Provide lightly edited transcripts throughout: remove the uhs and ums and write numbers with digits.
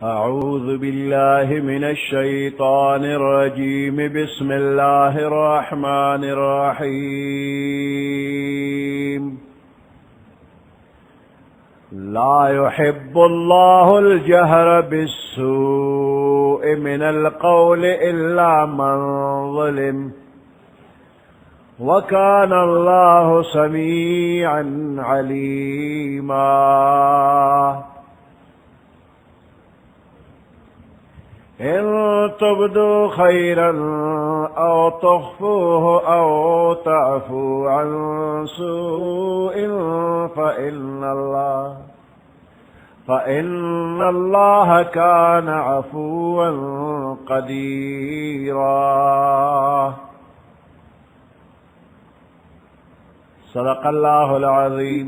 أعوذ بالله من الشيطان الرجيم. بسم الله الرحمن الرحيم. لا يحب الله الجهر بالسوء من القول إلا من ظلم، وكان الله سميعا عليما. إن تبدوا خيرا أو تخفوه أو تعفوا عن سوء فإن الله كان عفوا قديرا. صدق الله العظيم.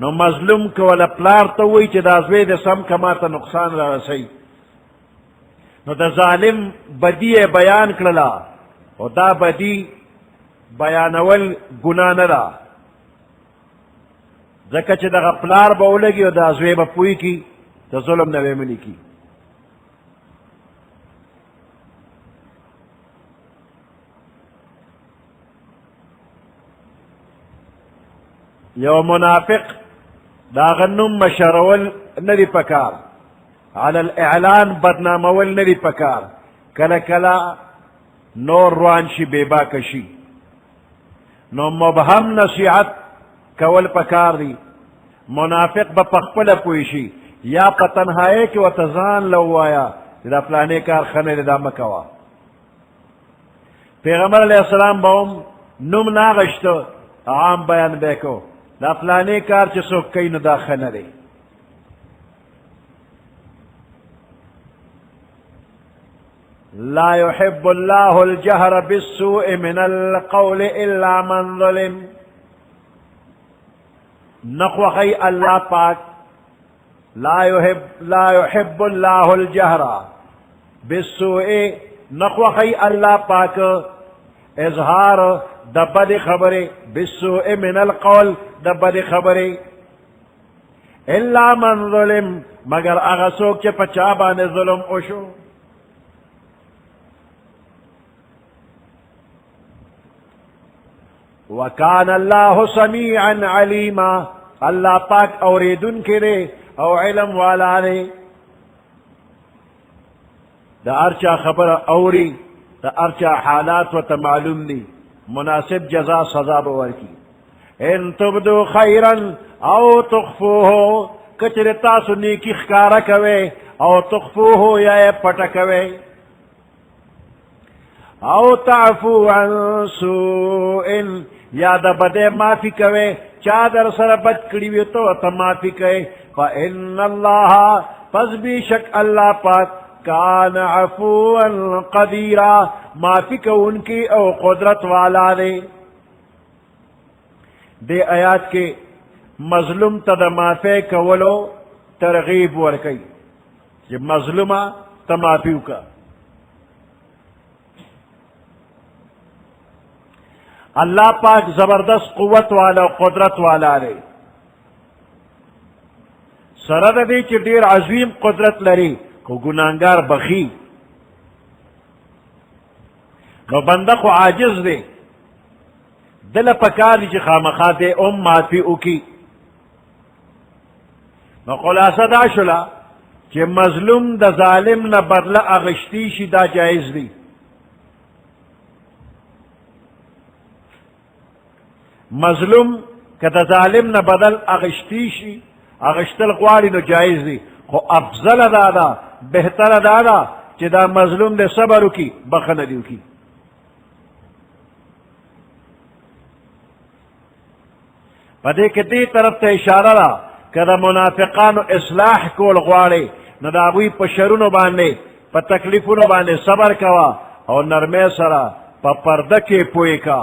نو مظلوم کولا پلار ته وی چې دا زوی د سم کما ته نقصان را رسي نو د ظالم بدی بیان کړلا او دا بدی بیانول ګناه نه ده ځکه چې دغه پلار به ولګي او دا زوی به پوي کی د ظلم نه ویمني کی یو منافق دا غنم مشرول ندی پکار علی الاعلان بدنامول ندی پکار کلا کلا نور روان شي بیبا کشي نو مبهم نصیحت کول پکار دی منافق با پخپل پویشی یا پتنهایی که و تزان لوایا دا فلانی کار خنه دا مکوا پیغمبر علیہ السلام با هم نم ناغشتو عام بیان بیکو دا فلانی کار چه سوک کئی نو دا خنه دی لا يحب الله الجهر بالسوء من القول الا من ظلم نخوخی اللہ پاک لا يحب الله الجهر بالسوء نخوخی اللہ پاک اظہار دبد خبر بالسوء من القول دبد خبر الا من ظلم مگر اغسوک چے پچابان ظلم اوشو وکان اللہ سمیعا علیما اللہ پاک اوریدن کرے او علم والا دے دا ارچا خبر اوری دا ارچا حالات و تمعلوم دی مناسب جزا سزا بور کی ان تبدو خیرا او تخفوہو کچر تاسو نیکی خکارا کوے او تخفوہو یا پٹا کوے او تعفو عن سوء یا دا بدے معافی کوے چادر سر بد کڑیوی تو تا معافی کوے فإن اللہ پس بی شک اللہ پاک کان عفوا قدیرا معافی کو ان کی او قدرت والا دے دے آیات کے مظلوم تا دا معافی کولو ترغیب ورکی جب مظلومہ تا معافیو کا اللہ پاک زبردست قوت والا و قدرت والا رے سرد دے چی دیر عظیم قدرت لری کو گناہگار بخی نو بندہ کو عاجز دے دل پکاری چی خامخا دے معافی اکی نو خلاصہ دا شلا چی مظلوم دا ظالم نا بدلا اغشتی شی دا جائز دی مظلوم که دا ظالم نا بدل اغشتی شی اغشتل غواری نو جائز دی خو افضل دادا بہتر دادا چی دا مظلوم دے صبرو کی بخن دیو کی پدے کہ دی طرف تا اشارہ را کہ دا منافقانو اصلاح کول غواری نو دا اگوی پا شرونو باندے پا تکلیفونو باندے صبر کوا اور نرمے سرا پا پردکے پوئے کا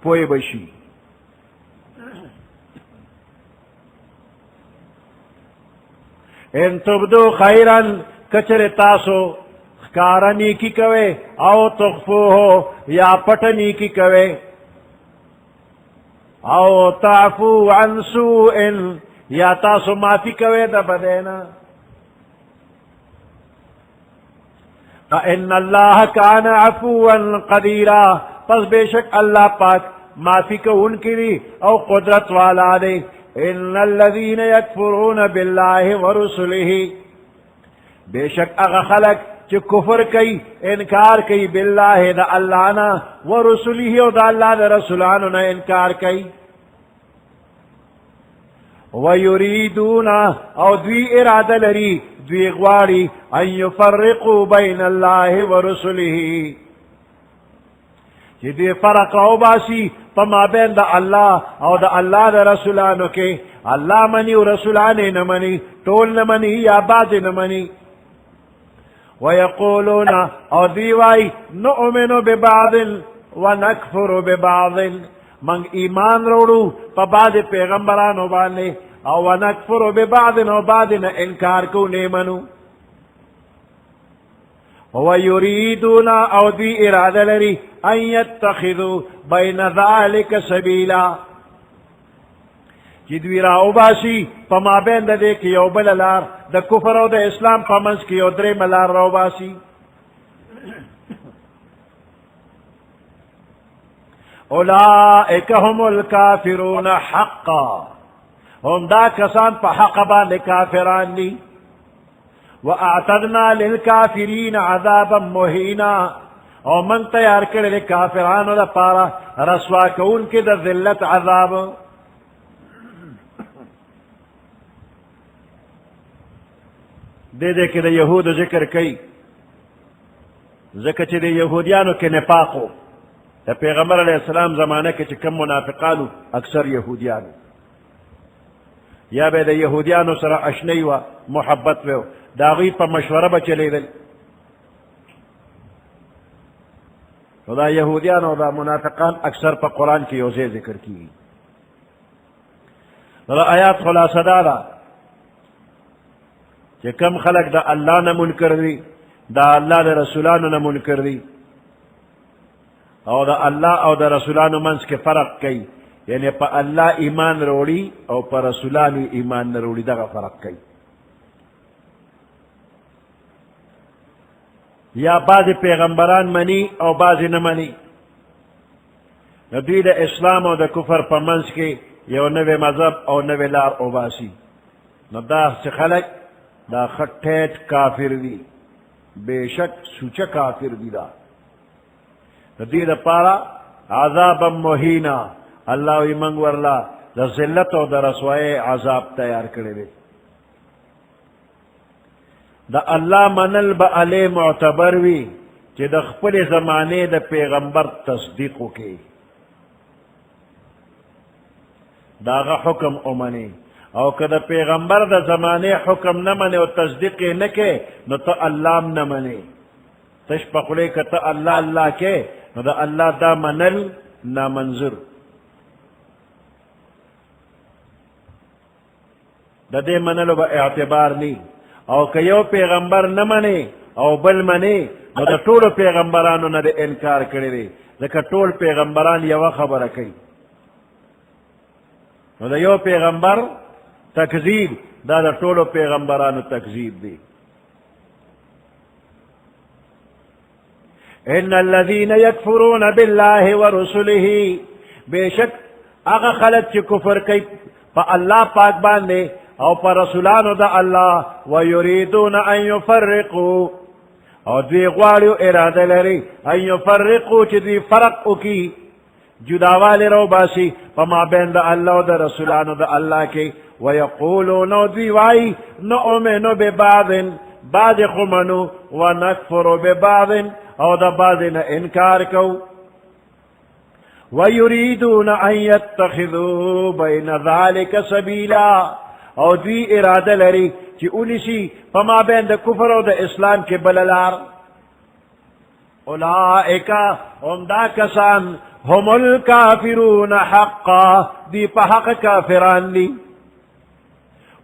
پوئے بشی ان تبدو خیرن کچر تاسو خکارنی کی کوے او تخفو ہو یا پٹنی کی کوے او تعفو عن سوء یا تاسو معافی کوے دا بدینا فإن اللہ کان عفوا قدیرا پس بے شک اللہ پاک معافی کو ان کی لی او قدرت والا دے ان الذین یکفرون باللہ ورسلہ بے شک اغا خلق چی کفر کئی انکار کئی باللہ دا اللہ نا ورسلہ او دا اللہ دا رسولانو نا انکار کئی ویریدون او دوی ارادہ لری دوی غواری ان یفرقوا بین اللہ ورسلہ چی دوی فرق او باسی پما بین دا اللہ او دا اللہ دا رسولانو کے اللہ منی و رسولانے نمانی طول نمانی یا بعد نمانی ویقولون او دیوائی نؤمن ببعض ونکفر ببعض منگ ایمان روڑو پا بعد پیغمبرانو باندے او ونکفر ببعض او بعد نا انکار کو نیمنو ویریدون او دی ارادہ لری ان یتخذو بین ذالک سبیلا چی دوی راو باسی پا ما بین دا دے کی یو بلالار دا کفر او دا اسلام پا منز کی یو درے ملار راو باسی اولئک هم الکافرون حقا هم دا کسان پا حق باندے کافران دی وَأَعْتَدْنَا لِلْكَافِرِينَ عَذَابًا مُهِينًا او من تیار کرے کافرانو دا پارا رسوا کون کے دا ذلت عذاب دے کے دا یہود ذکر کئی ذکر چی دا یہودیانو کے نفاقو دا پیغمبر علیہ السلام زمانہ کے چی کم منافقانو اکثر یہودیانو یا بے دا یہودیانو سر اشنی و محبت ویو داغی پا مشورہ بچلے دل دا یہودیان اور دا منافقان اکثر پا قرآن کی یوزے ذکر کی دا آیات خلاصہ دادا کہ کم خلق دا اللہ نہ منکر دی دا اللہ دا رسولان نہ منکر دی او دا اللہ او دا رسولان منس کے فرق کئی یعنی پا اللہ ایمان روڑی او پا رسولان ایمان نہ روڑی دا فرق کئی یا بعض پیغمبران منی او بعض نہ منی دوی دا اسلام او دا کفر پا منس کے یو نوے مذہب او نوے لار او باسی نو دا سے خلق دا خٹیٹ کافر دی بے شک سوچا کافر دی دا دوی دا پارا عذابا مہینا اللہ وی منگ ورلا دا ذلت او دا رسوائے عذاب تیار کرے دے دا اللہ منل با علی معتبر وی چی دا خپل زمانے دا پیغمبر تصدیقو کے دا غا حکم امنے او کہ دا پیغمبر دا زمانے حکم نمنے و تصدیق نکے نو تا اللہ نمنے تش پخلے کہ تا اللہ اللہ کے نو دا اللہ دا منل نا منظر دا دے منلو با اعتبار نہیں او کہ یو پیغمبر نہ منے او بل منے نو دا طول پیغمبرانو نہ دے انکار کرے دے دا طول پیغمبران یو خبر کئی نو دا یو پیغمبر تکذیب دا طول پیغمبرانو تکذیب دی ان الذین یکفرون باللہ ورسلہ بے شک اغا خلق چی کفر کئی پا اللہ پاک باندے او پر رسولانو دا اللہ ویریدون ان یفرقو او دوی غواریو ارادہ لری ان یفرقو چی دوی فرق اکی جداوالی رو باسی فما بین دا اللہ دا رسولانو دا اللہ کے ویقولونو دوی وائی نؤمنو ببعض بعض خمنو ونکفرو ببعض او دا بعضنا انکار کو ویریدون ان یتخذو بین ذالک سبیلا او دوی ارادہ لری چی انیسی فما بین دا کفر و دا اسلام کے بللار اولائکا هم دا کسان هم الکافرون حقا دی پا حق کافران لی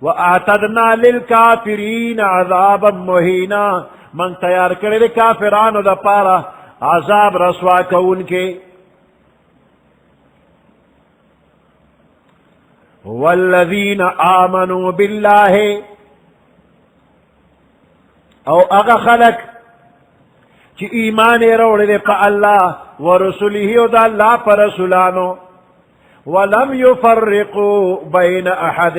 وَأَعْتَدْنَا لِلْكَافِرِينَ عَذَابًا مُهِينًا من تیار کرے کافرانو دا پارا عذاب رسوا کون کے والذین آمنوا باللہ او اغا خلق چی ایمان روڑ دے پا اللہ ورسولی او دا اللہ پا رسولانو ولم يفرقوا بین احد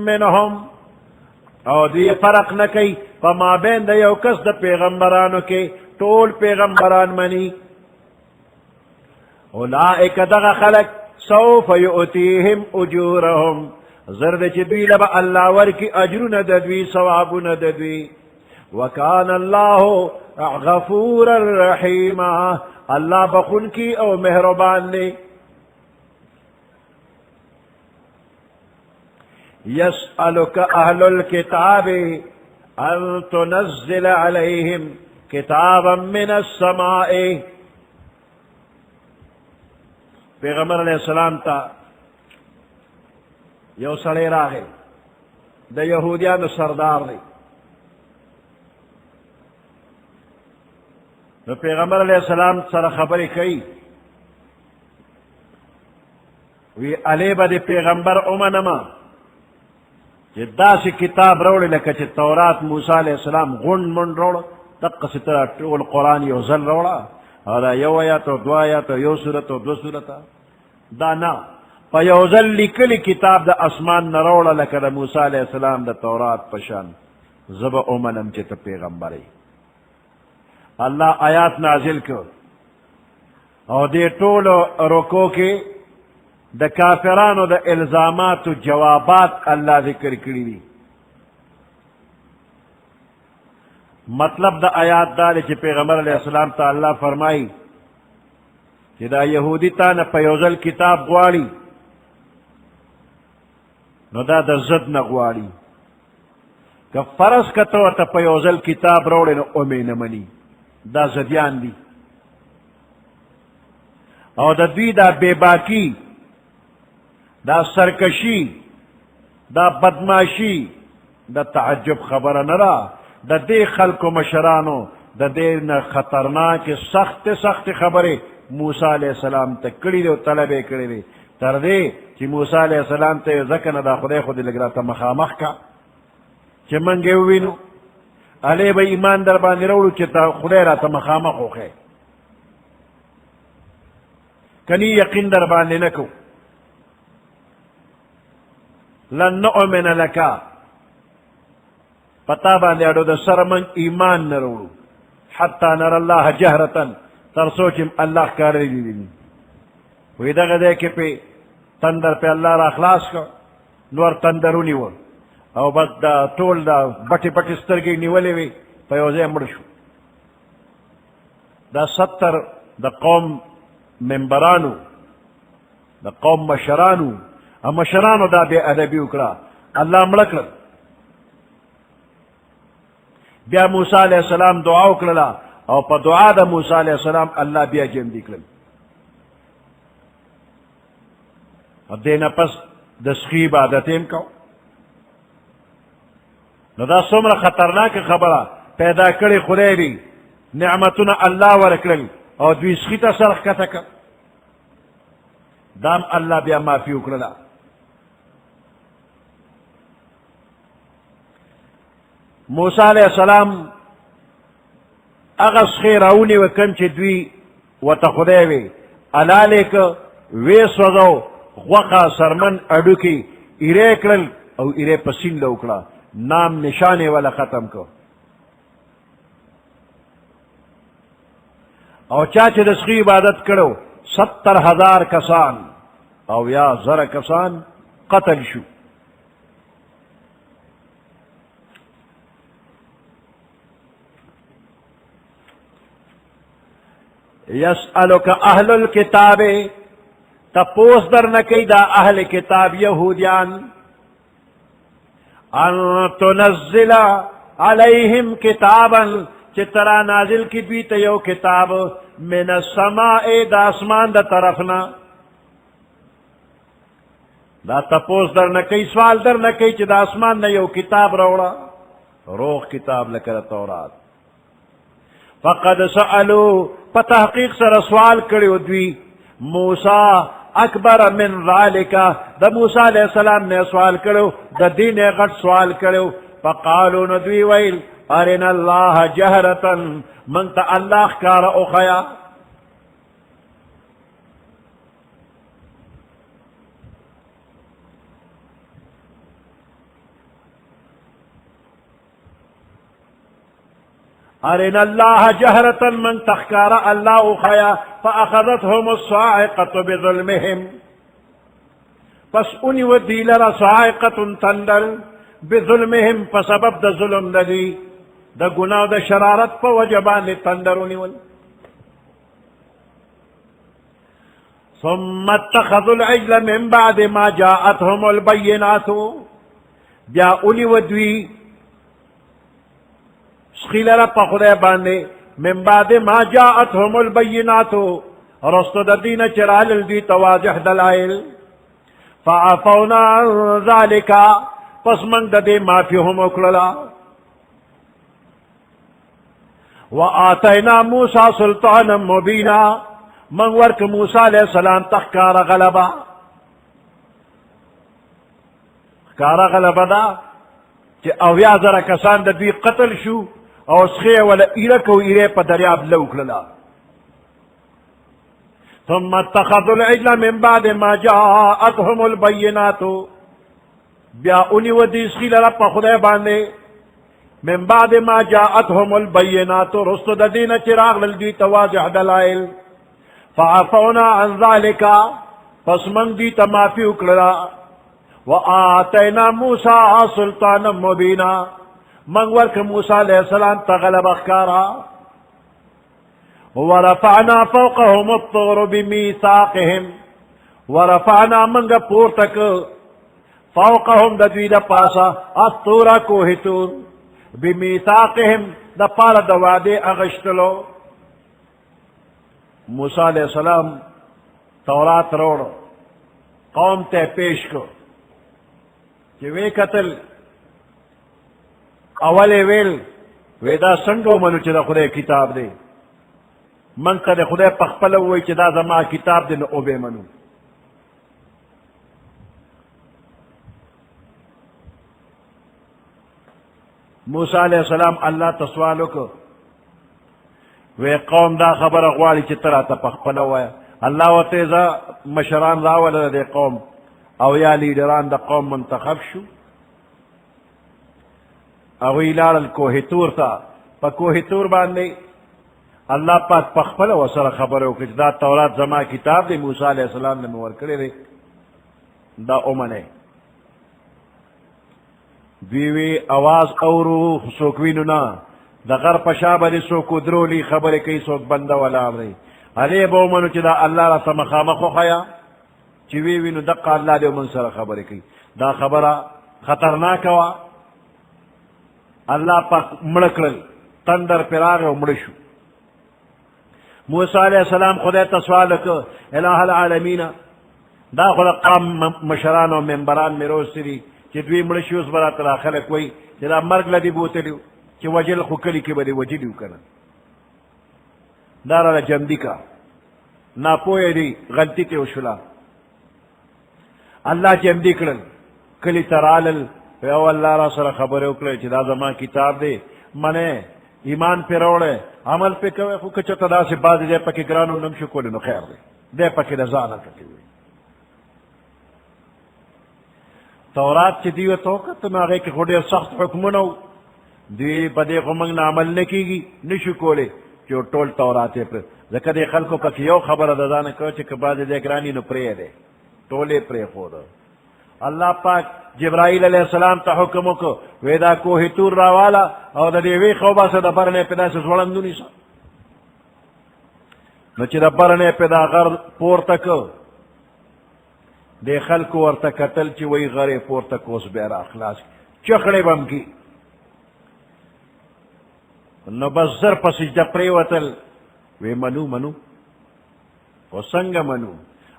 منهم او دی فرق نکی پا ما بین دا یو کس دا پیغمبرانو کے طول پیغمبران منی اولائک دا خلق سوف یؤتیہم اجورہم زرد چی دوی لبا اللہ ورکی اجرون ددوی ثوابون ددوی وکان اللہ غفور الرحیم اللہ بخن کی او مہربان نے یسألک اہل الکتاب ان تنزل علیہم کتابا من السماء پیغمبر علیہ السلام تا یو سڑے راغے دا یہودیانو سردار دی نو پیغمبر علیہ السلام سره خبری کئی وی علی با دی پیغمبر امنما چی دا سی کتاب روڑی لکا چی تورات موسیٰ علیہ السلام غن من روڑ تک سی طرح طول قرآن یو ظل روڑا اور یو آیاتو دو آیاتو یو سورتو دو سورتا دا نا پا یو ظل لکلی کتاب دا اسمان نروڑا لکا دا موسیٰ علیہ السلام دا تورات پشان زب امنم چی تا پیغمبری اللہ آیات نازل کر اور دے طول رکو کے دا کافرانو دا الزامات و جوابات اللہ ذکر کری دی مطلب دا آیات دا چی پیغمبر علیہ السلام تا اللہ فرمائی چی دا یہودی تا نا پیوزل کتاب غواری نو دا دا زد نا غواری کہ فرض کتو تا پیوزل کتاب روڑے نو امی نمانی دا زدیان دی اور دا دوی دا بے باکی دا سرکشی دا بدماشی دا تعجب خبر نرا دا دے خلق و مشرانو دا دے خطرناک سخت سخت خبرے موسیٰ علیہ السلام تا کڑی دے و طلبے کڑی دے تر دے چی موسیٰ علیہ السلام تا زکن دا خدای خود لگرا تا مخامخ کا چی منگے ہوئینو علی با ایمان در باندې روڑو چی تا خدای را تا مخامخ ہوخے کنی یقین در باندې نکو لن نؤمن لکا پتا باندې اڑو دا سرمن ایمان نروڑو حتی نر اللہ جہرتن ترسوچم اللہ کاری دیدنی وی دا غدے کے پہ تندر پہ اللہ را خلاص کر نور تندرونی ور او بس دا طول دا بٹی بٹی سترگی نیولی وی پیوزے مڑشو دا 70 دا قوم ممبرانو دا قوم مشرانو مشرانو دا بے ادبی اکڑا اللہ مڑکل بیا موسیٰ علیہ السلام دعا اکڑلا او پا دعا دا موسیٰ علیہ السلام اللہ بیا جم دیکلل اب دینا پس دسخیب عادتیم کو نو دا سمر خطرناک خبرہ پیدا کری خدای دی نعمتنا اللہ ورکلل او دوی سخیتا سرخ کتک دام اللہ بیا معافی اکرلا موسیٰ علیہ السلام اغس خیراونی و کم چی دوی و تخدیوی علالے که ویس وزو غوقا سرمن اڈو کی ایرے کرل او ایرے پسین لوکلا نام نشانے والا ختم کو او چاچے دسخی عبادت کرو 70,000 کسان او یا زر کسان قتل شو یسألک اہل الکتاب تپوس در نکی دا اہل کتاب یہودیان ان تنزل علیہم کتابا چترا نازل کی بیت یو کتاب من السماء دا اسمان دا طرفنا دا تپوس در نکی سوال در نکی چی دا اسمان نا یو کتاب روڑا روح کتاب لکر تورات فقد سألو پتحقیق سر سوال کریو دوی موسیٰ اکبر من ذالکا دا موسیٰ علیہ السلام نے سوال کریو دا دین غٹ سوال کریو فقالو ندوی ویل ارنا اللہ جہرتا منتا اللہ کار اخیا ارنا اللہ جہرتا من تخکار اللہ اخیا فاخذتهم الصاعقة بظلمهم پس انی و دیلر صاعقة تندر بظلمهم فسبب دا ظلم ندی دا گناہ دا شرارت پا وجبان تندرونی ول ثم اتخذوا العجل من بعد ما جاءتهم البینات بیا انی و دوی سخیلر پا خدای باندے من بعد ما جاءتهم البینات رستو د دین چرال الدی تواضح دلائل فعفونا عن ذالک پس من د دې معافی هم وکړلا وآتینا موسی سلطانا مبینا من ورک موسی علیہ السلام تخکار غلبا کارا غلبا دا چې اویا زره کسان د دوی قتل شو او سخی ولا ایرک و ایره په دریاب لوکللا ثم اتخذوا العجل من بعد ما جاءتهم البينات بیا اونی و دی سخی لرا پا خدای باندے من بعد ما جاءتهم البينات رست د دین چراغ للدی تواضح دلائل فعفونا عن ذلك پس من دی تمافی اکڑا وآتینا موسیٰ سلطانا مبینا من ورک موسیٰ علیہ السلام تغلب اخکارا ورفعنا فوقهم الطور بمیثاقهم ورفعنا منگا پورتک فوقهم دا دوی دا پاسا الطورا کوہ تور بمیثاقهم دا پارا دا وعدے اغشتلو موسیٰ علیہ السلام تورات روڑ قوم تے پیش کو کہ وے قتل اولے ویل ویدا سنگو منو چی دا خدای کتاب دے من تا دے خدای پخپلو وی چی دا زما کتاب دے نو او بے منو موسیٰ علیہ السلام اللہ تسوالو کو وی قوم دا خبر اغوالی چی ترا تا پخپلو وی اللہ و تیزا مشران راول دے قوم او یا لیڈران دا قوم منتخب شو اوی لال الکوہ تور تا پا کوہ تور باندے اللہ پاک پخپل و سر خبرو کچ دا تورات زما کتاب دے موسیٰ علیہ السلام نے مور کرے دے دا امنے دیوی آواز اورو سوکوینو نا دا غر پشابہ دے سوکو درولی خبر کئی سوک بندہ والا آمرے علی با امنو چی دا اللہ را سمخامخو خیا چی وینو دقا اللہ دے من سر خبر کئی دا خبرہ خطرناک وا اللہ پاک مڑکل تندر پراغ و مڑشو موسیٰ علیہ السلام خدا تسوالک الہ العالمین دا خدا قام مشران و ممبران میں روز سری چی دوی مڑشو اس برا تلا خلق وی چی دا مرگ لدی بوتلیو چی وجل خوکلی کی بدی وجلیو کنا دارا جمدی کا نا پوئے دی غلطی تے وشلا اللہ جمدی کرل کلی ترالل او اللہ را سر خبر اکلے چی دا زمان کتاب دے منے ایمان پہ روڑے عمل پہ کوئے خو کچھتا دا سے بعد دے پاکی گرانو نمشو کولے نو خیر دے پاکی نزانا کتی ہوئے تورات چی دیو توقت نو آگے کی خودے سخت حکمونو دی پدے خمنگنا عمل نکی گی نشو کولے جو ٹول توراتے پر ذکر دے خلقو پاکی یو خبر دانا کرو چی کہ بعد دے گرانی نو پرے دے ٹولے پرے خود اللہ پاک جبرائیل علیہ السلام تا حکمو کو ویدا کوہ تور راوالا او دا دیوی خوبا سے دا برنے پیدا سے سوڑندو نیسا نو چی دا برنے پیدا غر پور تک دے خلقو ورطا قتل چی وی غر پور تک اس بیرا اخلاص چکڑے بم کی نو بس زر پا سجدہ پریوتل وی منو و سنگ منو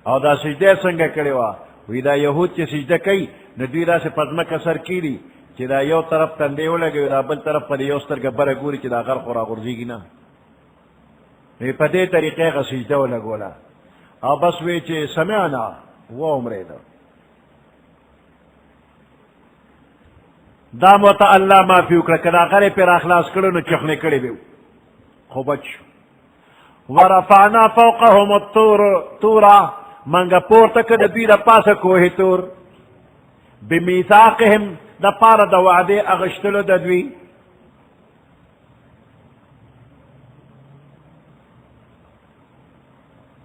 او دا سجدہ سنگ کرے وا وی دا یہود چی سجدہ کئی ندوی دا سے پزمک اثر کی دی چی دا یو طرف تندیو لگے دا بل طرف پر یو ستر گبر گوری چی دا غر خورا غرزی گی نا وی پا دے طریقے کا سجدہ لگولا او بس وی چی سمعنا وہ عمرے دا دا موتا اللہ مافیو کرکا غر پر اخلاص کرو نو چخنے کڑی بیو خوبچ ورفعنا فوقهم الطورا منگا پورتک دا دوی دا پاسا کوہ تور بمیثاقهم دا پارا دا وعدے اغشتلو دا دوی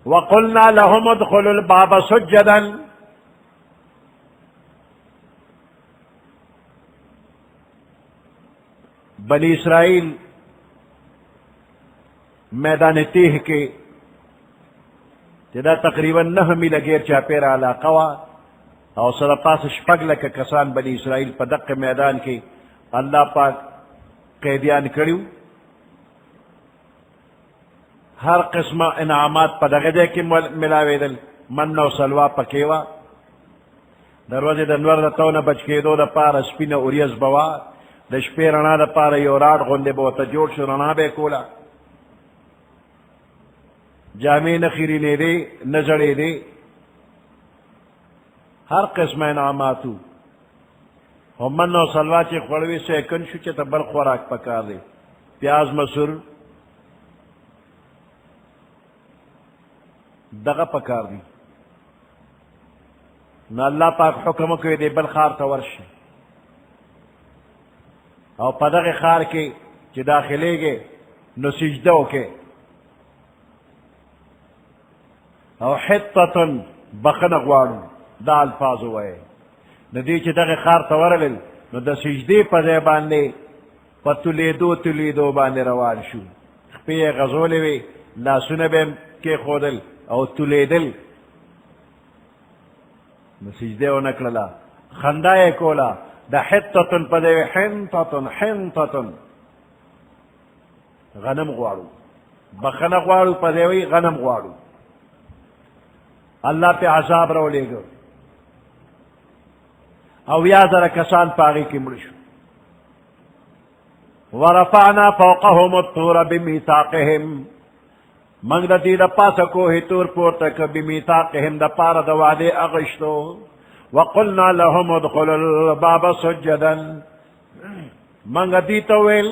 وقلنا لهم ادخلوا الباب سجدا بنی اسرائیل میدان تیہ کے دا تقریباً 9 میل غیر چاپیرا علاقہ وا او سر پاس شپگ لکا کسان بنی اسرائیل پا دق میدان کے اللہ پاک قیدیان کریو هر قسم انعامات په دغه ځای کې ملاوېدل. من او سلوا پکې وه. د ورځې د نور د تو نه بچ کېدو دپاره سپینه اوریځ به وه. د شپې رڼا دپاره یو راډ غوندې به ورته جوړ شو، رڼا به یې کوله. جامې نه خیرینېدې نه زړېدې، هر قسمه انعاماتو. خو من او سلوا چې خوړوي سیکن شو چې ته بل خوراک پکار دی، پیاز مسور دغه پکار دی. نو الله پاک حکم وکړی دی بل ښار ته ورشي، او په دغه ښار کې چې داخلېږې نو سجده وکړې، او حطتن بخنه غواړو دا الفاظ ووایې. نو دوی چې دغه ښار ته ورغلل نو د سجدې په ځای باندې په تولیدو باندې روان شو. خپې یې غځولې وې، لاسونه به یې کېښودل او تولیدل. نو سجده یې ونه کړله، خندا یې کوله. د حطتن په ځای حنطتن غنم غواړو، بخنه غواړو، په ځای وی غنم غواړو. الله پې عذاب راولېږه او 1000 کسان په هغې کې مړه شو. ورفعنا فوقهم الطور بمیثاقهم، موږ د دې د پاسه کوهې تور پورته کړه بمیثاقهم د پاره د وعدې اغشتو. وقلنا لهم ادخلوا الباب سجدا، موږ دې ته ویل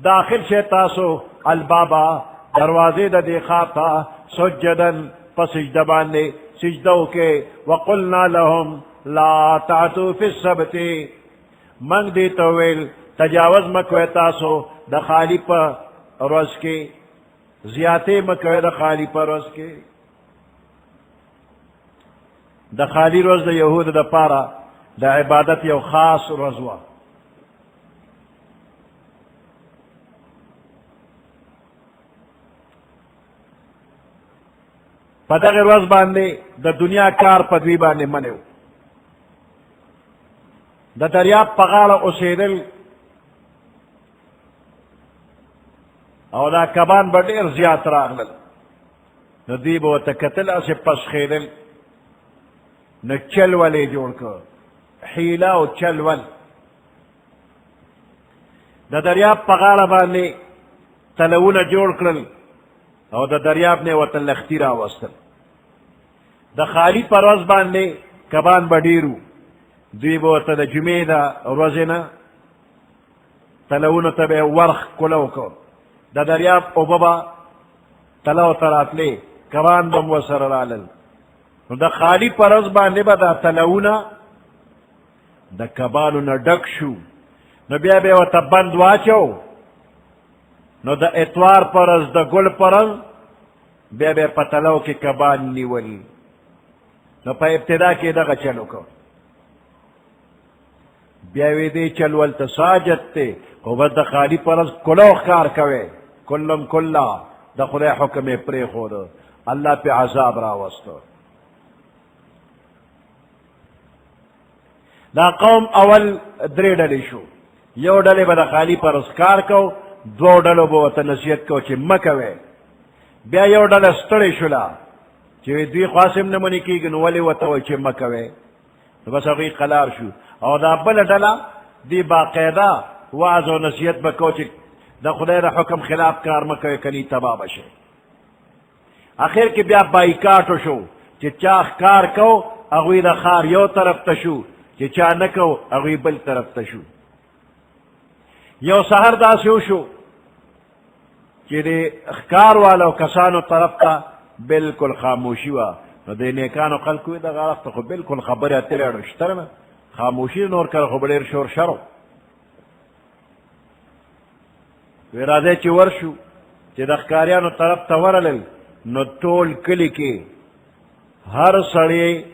داخل شئ تاسو البابا دروازې د دې ښار ته سجدا په سجده باندې سجده وکړئ. وقلنا لهم لا تعتوا فی السبت، موږ دې ته ویل تجاوز مه کوئ تاسو د خالی په ورځ کې، زیاتې مه کوئ د خالی په ورځ کې. د خالی ورځ د یهودو دپاره د عبادت یو خاص ورځ وه. په دغه ورځ باندې د دنیا کار په دوی باندې منع و. د دریاب په غاړه اوسېدل او دا کبان به ډېر زیات راغلل، نو دوی به ورته کتل هسې پسخېدل. نو چلول یې جوړ کړ، حیله او چلول. د دریاب په غاړه باندې تلونه جوړ کړل او د دریاب نه ورته لښتي راوستل. د خالي په ورځ باندې کبان به ډېر وو، دوی به ورته د جمعې د ورځې نه تلونو ته به یې ورخ کوله وکړ. د دریاب اوبه به تلو ته راتلې، کبان به م ورسره رالل. نو د خالي په ورځ باندې به دا تلونه د کبانو نه ډک شو. نو بیا به یې ورته بند واچو. نو د اتوار په ورځ د ګل په ورځ بیا به یې په تلو کې کبان نیول. نو په ابتدا کې دغه چل وکړ. بیا وی دې چل ولته ساجت دی، خو بس د خالي په ورځ کلو ښکار کوئ، کلم کلا د خدای حکم یې پرېښوده، الله پې عذاب راوسته. دا قوم اول 3 ډلې شو. یو ډلې به د خالي په ورځ کار کو، 2 ډلو به ورته نصیحت کو چې مه کوئ. بیا یو ډله ستړې شوله چې دوی خاص هم نه منې کېږي، نو ولې ورته وایي چې مه کوئ. نو بس هغوی قلار شو. او دا بله ډله دی باقاعده وعظ او نصیحت به کو چې د خدای د حکم خلاف کار مه کوئ، کنی تباه به شئ. اخر کې بیا بایکاټ وشو چې چا ښکار کو هغوی د ښار یو طرف ته شو، چې چا نه کو هغوی بل طرف ته شو. یو سحر داسې وشو چې د ښکار والو کسانو طرف ته بالکل خاموشي وه. نو د نیکانو خلکو وی دغه وخت خو بالکل خبرې اترې اړه شته نه، خاموشي نور کله خو به ډېر شور شر. وی راځئ چې ورشو چې د ښکاریانو طرف ته ورغلل، نو ټول کلي کې هر سړی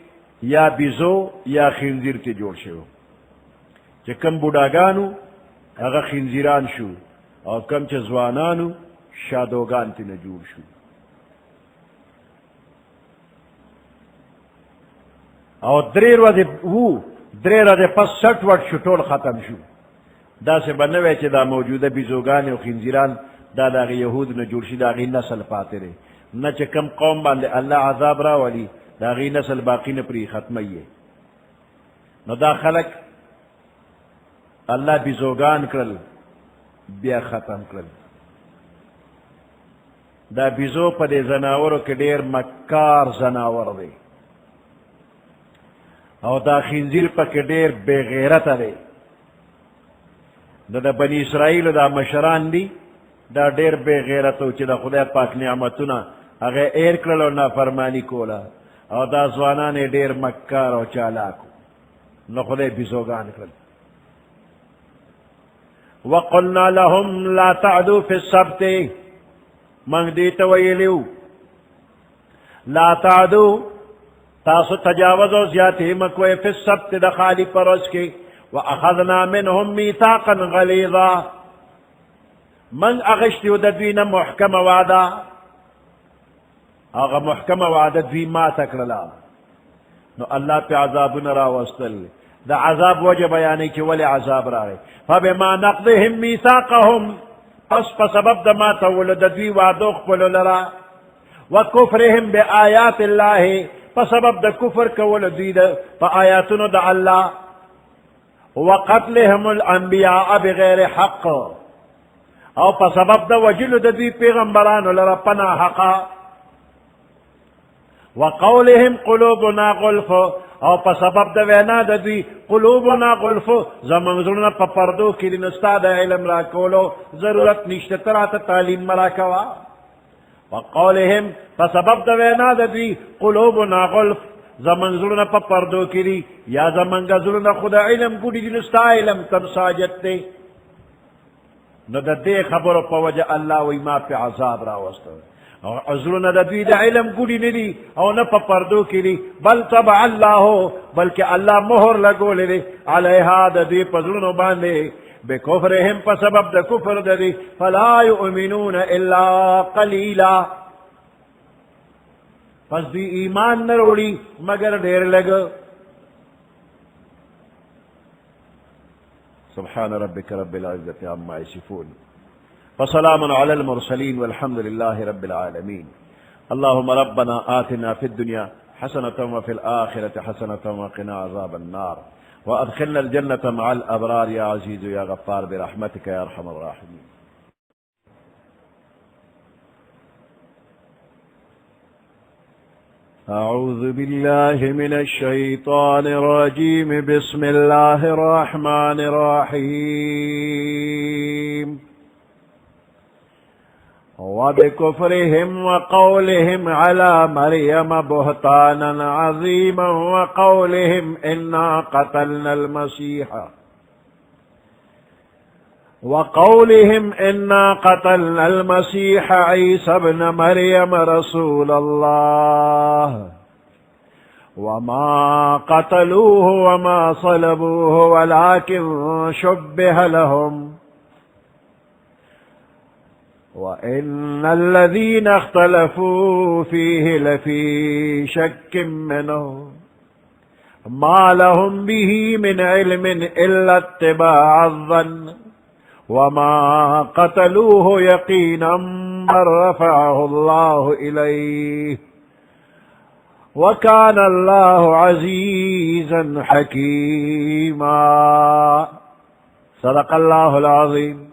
یا بیزو یا خنزیر کې جوړ شو. چې کم بوډاګانو هغه خنزیران شو، او کم چې ځوانانو شادوګان ترې نه جوړ شو. او 3 ورځې وو، 3 ورځې پس 60 وټ شو، ټول ختم شو. داسې به نه وی چې دا موجوده بیزوګانې او خنزیران دا داغی یهود نه جوړ شي داغی نسل پاتې دی نه چې کم قوم باندې الله عذاب راولي داغی نسل باقی نه پرې ختموي نو دا خلق الله بیزوگان کړل بیا ختم کړل دا بیزو په دې زناورو کې ډېر مکار زناور دی او دا خنزیر پکې ډېر بې غیرته دی د بني اسرائیلو دا مشران دي دا ډېر بې غیرته چې د خدای پاک نعمتونه هغه ایر کړل او نافرماني کوله او دا ځوانان یې ډېر مکار او چالاک نو خدای بیزوګان کړل وقلنا لهم لا تعدوا في السبت من دیتا ویلیو لا تعدوا تاسو تجاوز و زیادتی مکوی فی السبت دخالی پروز کی واخذنا منهم میثاقا غلیظا من اغشتیو ددوین محکم وعدا اغا محکم وعدا دوی ما تکرلا نو اللہ پی عذابنا راوستل دا عذاب وجه بیانی کی ولی عذاب راگی فبما نقضهم میثاقهم پس سبب دا ما تولو دا دوی وعدو خپلو لرا وکفرهم بی آیات اللہ پس سبب دا کفر کولو دوی دا پا آیاتنو دا اللہ وقتلهم الانبیاء بغیر حق او پس سبب دا وجلو دا دوی پیغمبرانو لرا پنا حقا وقولهم قلوبنا غلف او پا سبب دا وینا دا دوی قلوبنا غلف زمان زلنا پا پردو کی نستا دا علم را کولو ضرورت نشتترات تعلیم مرا کوا وقولهم پا سبب دا وینا دا دوی قلوبنا غلف زمان زلنا پا پردو کی یا زمان زلنا خدا علم گوڑی دی نستا علم تم ساجت دے نو دا دے خبرو پا وجہ اللہ وی ما پی عذاب را وستو عذرنا دا دوی دا علم گوڑی ندی او نا پا پردو کلی بل طبع اللہ بلکہ اللہ مہر لگو لے علیہا دا دوی پزرنو باندے بکفرهم پا سبب دا کفر دا دی فلا یؤمنون الا قلیلا پس دوی ایمان نروڑی مگر دیر لگ سبحان ربك رب العزة عما يصفون وسلام على المرسلين والحمد لله رب العالمين اللهم ربنا آتنا في الدنيا حسنة وفي الآخرة حسنة وقنا عذاب النار وأدخلنا الجنة مع الأبرار يا عزيز يا غفار برحمتك يا أرحم الراحمين أعوذ بالله من الشيطان الرجيم بسم الله الرحمن الرحيم وبكفرهم وقولهم على مريم بهتانا عظيما وقولهم إنا قتلنا المسيح عيسى ابن مريم رسول الله وما قتلوه وما صلبوه ولكن شبه لهم وإن الذين اختلفوا فيه لفي شك منه ما لهم به من علم إلا اتباع الظن وما قتلوه يقينا بل رفعه الله إليه وكان الله عزيزا حكيما صدق الله العظيم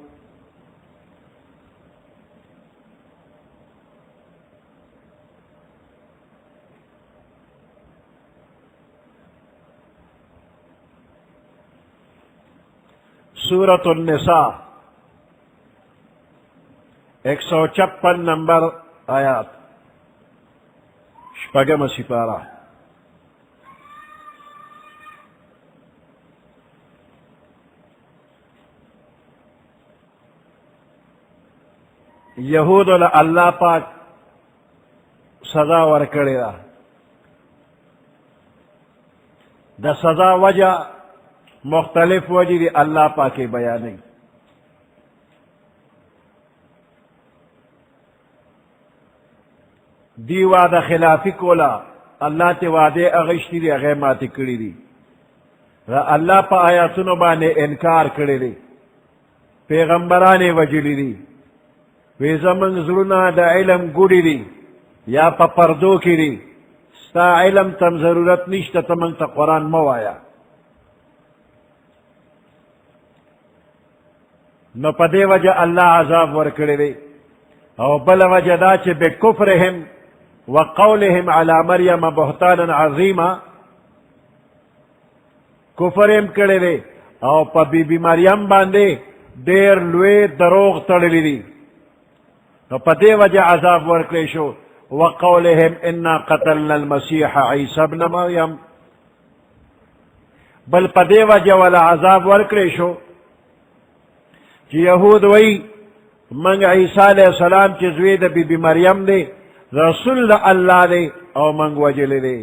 سورة النساء 156 نمبر آیات شپږم سپارہ یہود اللہ پاک سزا ورکړی دا د سزا وجہ مختلف وجہ دی اللہ پاک بیانی دی وعدہ خلافی کولا اللہ تے وعدے اغشتی دی اغیماتی کری دی اللہ پا آیاتونو بانے انکار کری دی پیغمبرانے وجلی دی وی زمنگ زلونا دا علم گوڑی دی یا پا پردو کی دی ستا علم تم ضرورت نشتا تمنگ تا قرآن موایا نو پا دے وجہ اللہ عذاب ورکڑی دی او بل وجہ دا چے بکفرهم وقولهم علی مریم بہتانا عظیما کفرهم کڑی دی او پا بی بی مریم باندے دیر لوی دروغ تڑلی دی نو پا دے وجہ عذاب ورکڑی شو وقولهم انا قتلنا المسیح عیسی ابن مریم بل پا دے وجہ والا عذاب ورکڑی شو چی یہود وی منگ عیسیٰ علیہ السلام چی زوی دا بی بی مریم دے رسول دا اللہ دے او منگ وجل دے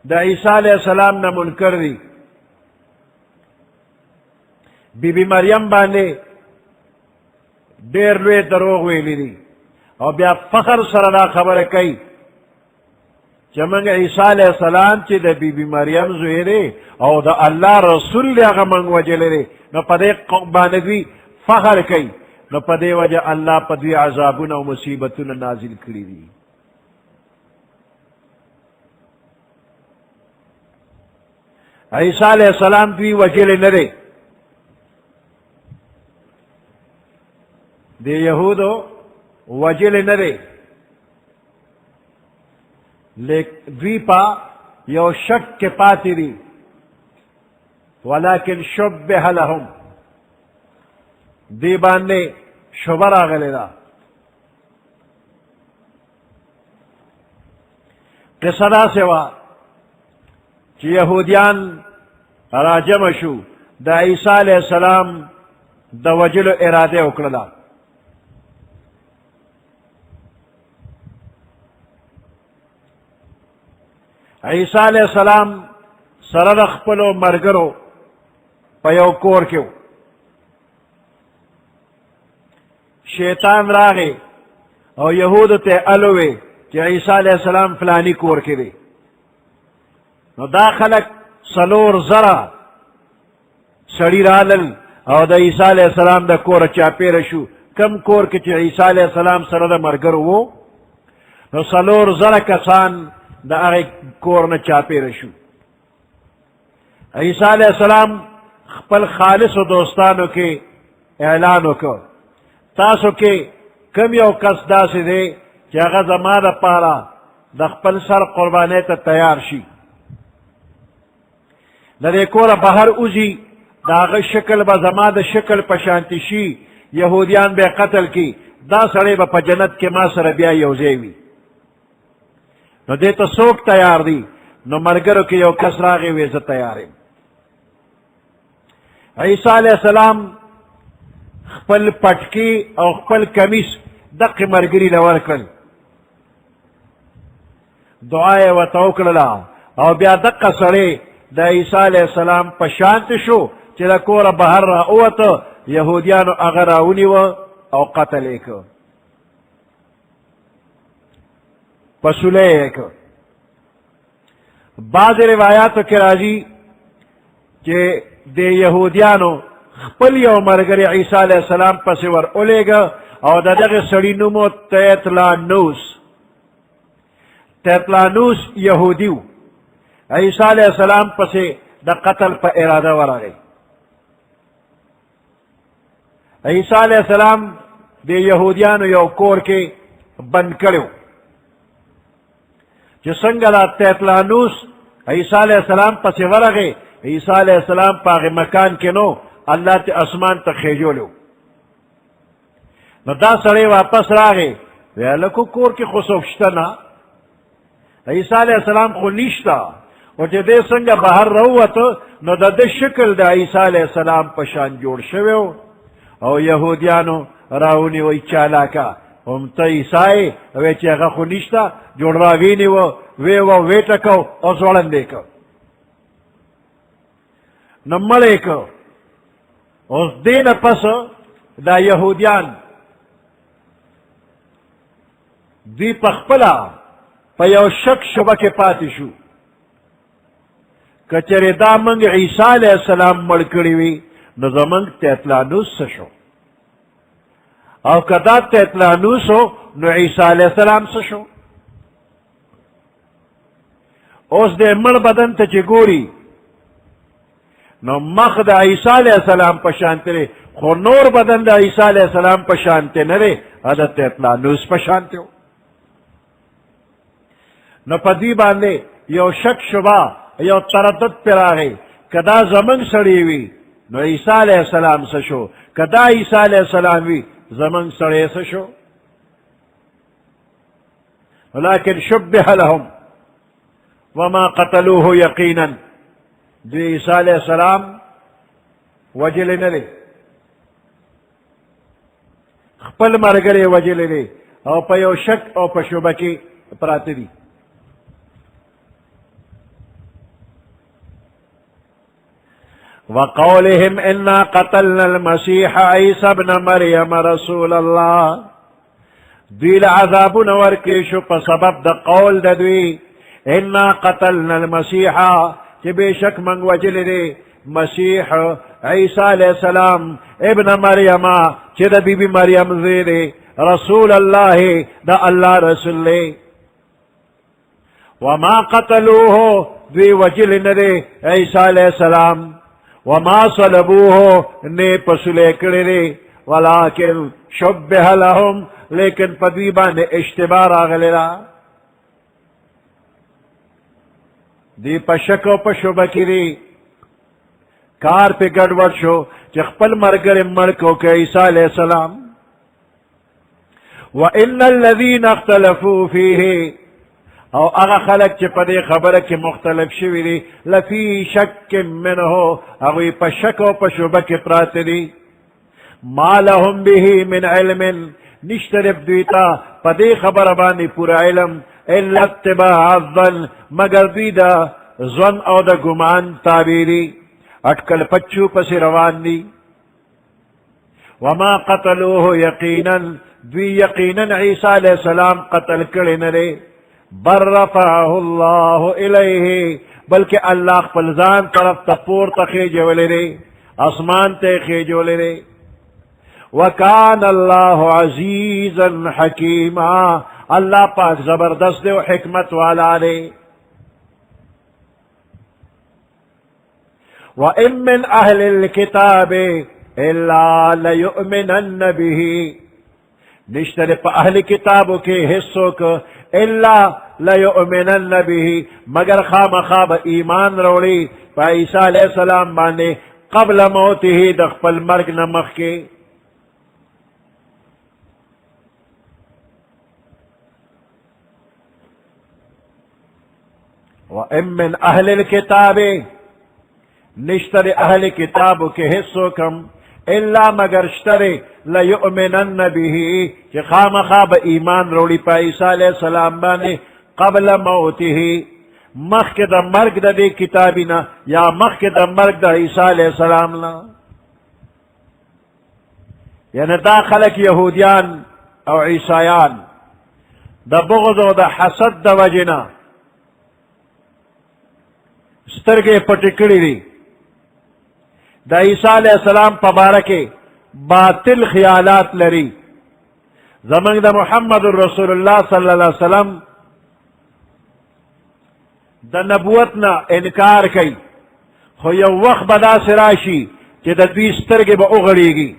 دا عیسیٰ علیہ السلام نا منکر دی بی بی مریم باندے دیر لوی دروغ ویلی دی او بیا فخر سردا خبر کئی چمنگ عیسیٰ علیہ السلام چی دا بی بی مریم زوی دے او دا اللہ رسول دے اگا منگ وجل دے نو پدے باندوی فخر کئی نو پدے وجہ اللہ پدوی عذابون و مصیبتون نازل کری دی عیسیٰ علیہ السلام دوی وجل ندے دے یہودو وجل ندے دوی پا یو شک کے پاتی دی ولیکن شبہ لهم دی باندے شبر آگلے دا قصدا سوا چی یہودیان راجم شو دا عیسیٰ علیہ السلام دا وجل ارادے اکڑلا عیسیٰ علیہ السلام سرد خپلو مرگرو پیو کور کیو شیطان راغے او یہود تے علوے کہ عیسیٰ علیہ السلام فلانی کور کے دے نو دا خلق سلور زرا سڑی رالل او دا عیسیٰ علیہ السلام دا کور چاپے رشو کم کور کے چی عیسیٰ علیہ السلام سرد مرگرو وہ نو سلور زرا کسان دا اغی کور نا چاپے رشو عیسیٰ علیہ السلام خپل خالص و دوستانو کے اعلانو کو تاسو کے کم یو کس دا سے دے چی اغا زمان دا پارا دا خپل سر قربانے تا تیار شی ندے کورا بہر اوزی دا اغا شکل با زمان دا شکل پشانتی شی یہودیان بے قتل کی دا سڑے با پا جنت کے ما سر بیا یوزیوی نو دیتا سوک تیار دی نو مرگرو کی یو کس راغی ویزا تیاری عیسیٰ علیہ السلام خپل پٹکی او خپل کمیس دق مرگری لورکل دعای و توکللا او بیا دق سڑے دا عیسیٰ علیہ السلام پشانت شو چلا کور بہر را اوتا یہودیانو اغراونی و او قتل ایکو پسولے ایک بعض روایاتو کی راضی کہ دے یہودیانو خپل یو مرگر عیسیٰ علیہ السلام پس ور اولے گا او دا دغ سڑی نمو تیتلانوس یہودیو عیسیٰ علیہ السلام پس دا قتل پا ارادہ ورا گئی عیسیٰ علیہ السلام دے یہودیانو یو کور کے بند کرو جو سنگلا تیتلانوس عیسیٰ علیہ السلام پس ورغے عیسیٰ علیہ السلام پاغ مکان کے نو اللہ تے اسمان تا خیجو لو نو دا سڑے واپس راغے ویلکو کور کی خصوفشتنا عیسیٰ علیہ السلام خو نشتا و جے دے سنگا بہر روتو نو دا دے شکل دا عیسیٰ علیہ السلام پشان جوڑ شویو او یہودیانو راونی وی چالاکا ہم تا عیسائی وی چی اگا خو نشتا جوڑ راوینی وی ٹکو او زوڑن دیکو نمالے کو اس دین پس دا یہودیان دی پخپلا پا یو شک شبہ کے پاتی شو کچر دا منگ عیسیٰ علیہ السلام مڑکڑی وی نو زمنگ تیتلانوس سشو او کدا تیتلانوس ہو نو عیسیٰ علیہ السلام سشو اوس دے مڑ بدن تا چی گوری نو مخ دا عیسیٰ علیہ السلام پشانتے رے خو نور بدن دا عیسیٰ علیہ السلام پشانتے نرے ادا تیتلانوس پشانتے ہو نو پدی باندے یو شک شبہ یو تردد پر آگئی کدا زمن سڑی وی نو عیسیٰ علیہ السلام سشو کدا عیسیٰ علیہ السلام وی زمن سڑے سشو لیکن شبہ لهم وما قتلوه یقینا دی عیسیٰ علیہ السلام وجل نلے خپل مرگرے وجل لے او پا یو شک او پا شبہ کی پراتی دی وقولهم انا قتلنا المسيح عيسى ابن مريم رسول الله دوی عذاب ورکیشو پا سبب دا قول دا دوی انا قتلنا المسيح کہ بے شک منگ وجل دے مسیح عیسیٰ علیہ السلام ابن مریم چی دا بی بی مریم زیدے رسول اللہ دا اللہ رسول لے وما قتلوه دوی وجل ندے عیسیٰ علیہ السلام وما صلبوه نے پسلے کردے ولیکن شبہ لهم لیکن پدویبان اشتبار آگلیلا دی پشک و پشبہ کری کار پہ گڑوڑ شو چخپل مرگر مرکو کہ عیسیٰ علیہ السلام وَإِنَّ الَّذِينَ اخْتَلَفُوا فِيهِ او اغا خلق چی پدے خبر کی مختلف شوی دی لفی شک منہو اگوی پا شک و پا شبہ کی پرات دی ما لهم به من علم نشترف دویتا پدے خبر بانی پورا علم الا اتباع الظن مگر دویدا ظن او دا گمان تابیری اٹکل پچو پس روان دی وما قتلوه یقینا دوی یقینا عیسیٰ علیہ السلام قتل کرنرے بر رفعه اللہ الیہ بلکہ اللہ خپلزان طرف تپور تخیجولے رے اسمان تے خیجولے رے وکان اللہ عزیزا حکیما اللہ پاک زبردست دے و حکمت والا دے وَإِن مِّنْ أَهْلِ الْكِتَابِ إِلَّا لَيُؤْمِنَنَّ بِهِ نشتر پا اہل کتابوں کے حصوں کو الا لیؤمنن به مگر خام خواب ایمان روڑی پا عیسیٰ علیہ السلام بانے قبل موته دخپل مرگ نمخ کے وَإِن مِّنْ أَهْلِ الْكِتَابِ نشتر اہل کتابوں کے حصوں کم الا مگر شترے لیؤمنن به کہ خام خواب ایمان روڑی پا عیسیٰ علیہ السلام بانے قبل موته مخ کے دا مرگ دا دے کتابینا یا مخ کے دا مرگ دا عیسیٰ علیہ السلام نا یعنی دا خلق یہودیان او عیسائیان دا بغض و دا حسد دا وجنا سترگے پٹکڑی دی دا عیسیٰ علیہ السلام پبارکے باطل خیالات لری زمانگ دا محمد الرسول اللہ صلی اللہ علیہ وسلم دا نبوتنا انکار کئی خو یو وقت بدا سراشی چی دا دوی سترگے با اغڑی گی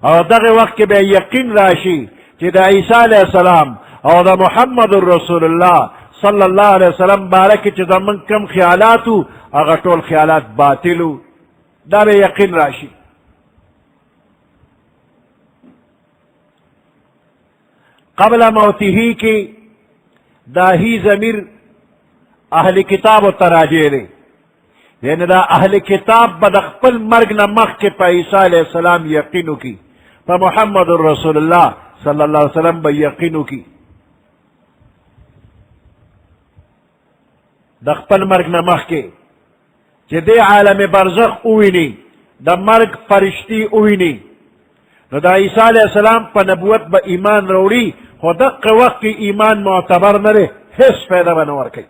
اور دا وقت کے بے یقین راشی چی دا عیسیٰ علیہ السلام اور دا محمد الرسول اللہ صلی اللہ علیہ وسلم بارکی چی زمان کم خیالاتو اگر طول خیالات باطلو دا بے یقین راشی قبل موتی کی دا ہی ضمیر اہل کتاب و تراجے رے یعنی دا اہل کتاب بدخپل مرگ نمخ کے پا عیسیٰ علیہ السلام یقینو کی پا محمد الرسول اللہ صلی اللہ علیہ وسلم با یقینو کی دخپل مرگ نمخ کے چی دے عالم برزخ اوینی دا مرگ فرشتی اوینی نو دا عیسیٰ علیہ السلام پا نبوت با ایمان روڑی خو دق وقت کی ایمان معتبر نرے حس پیدا بنور کئی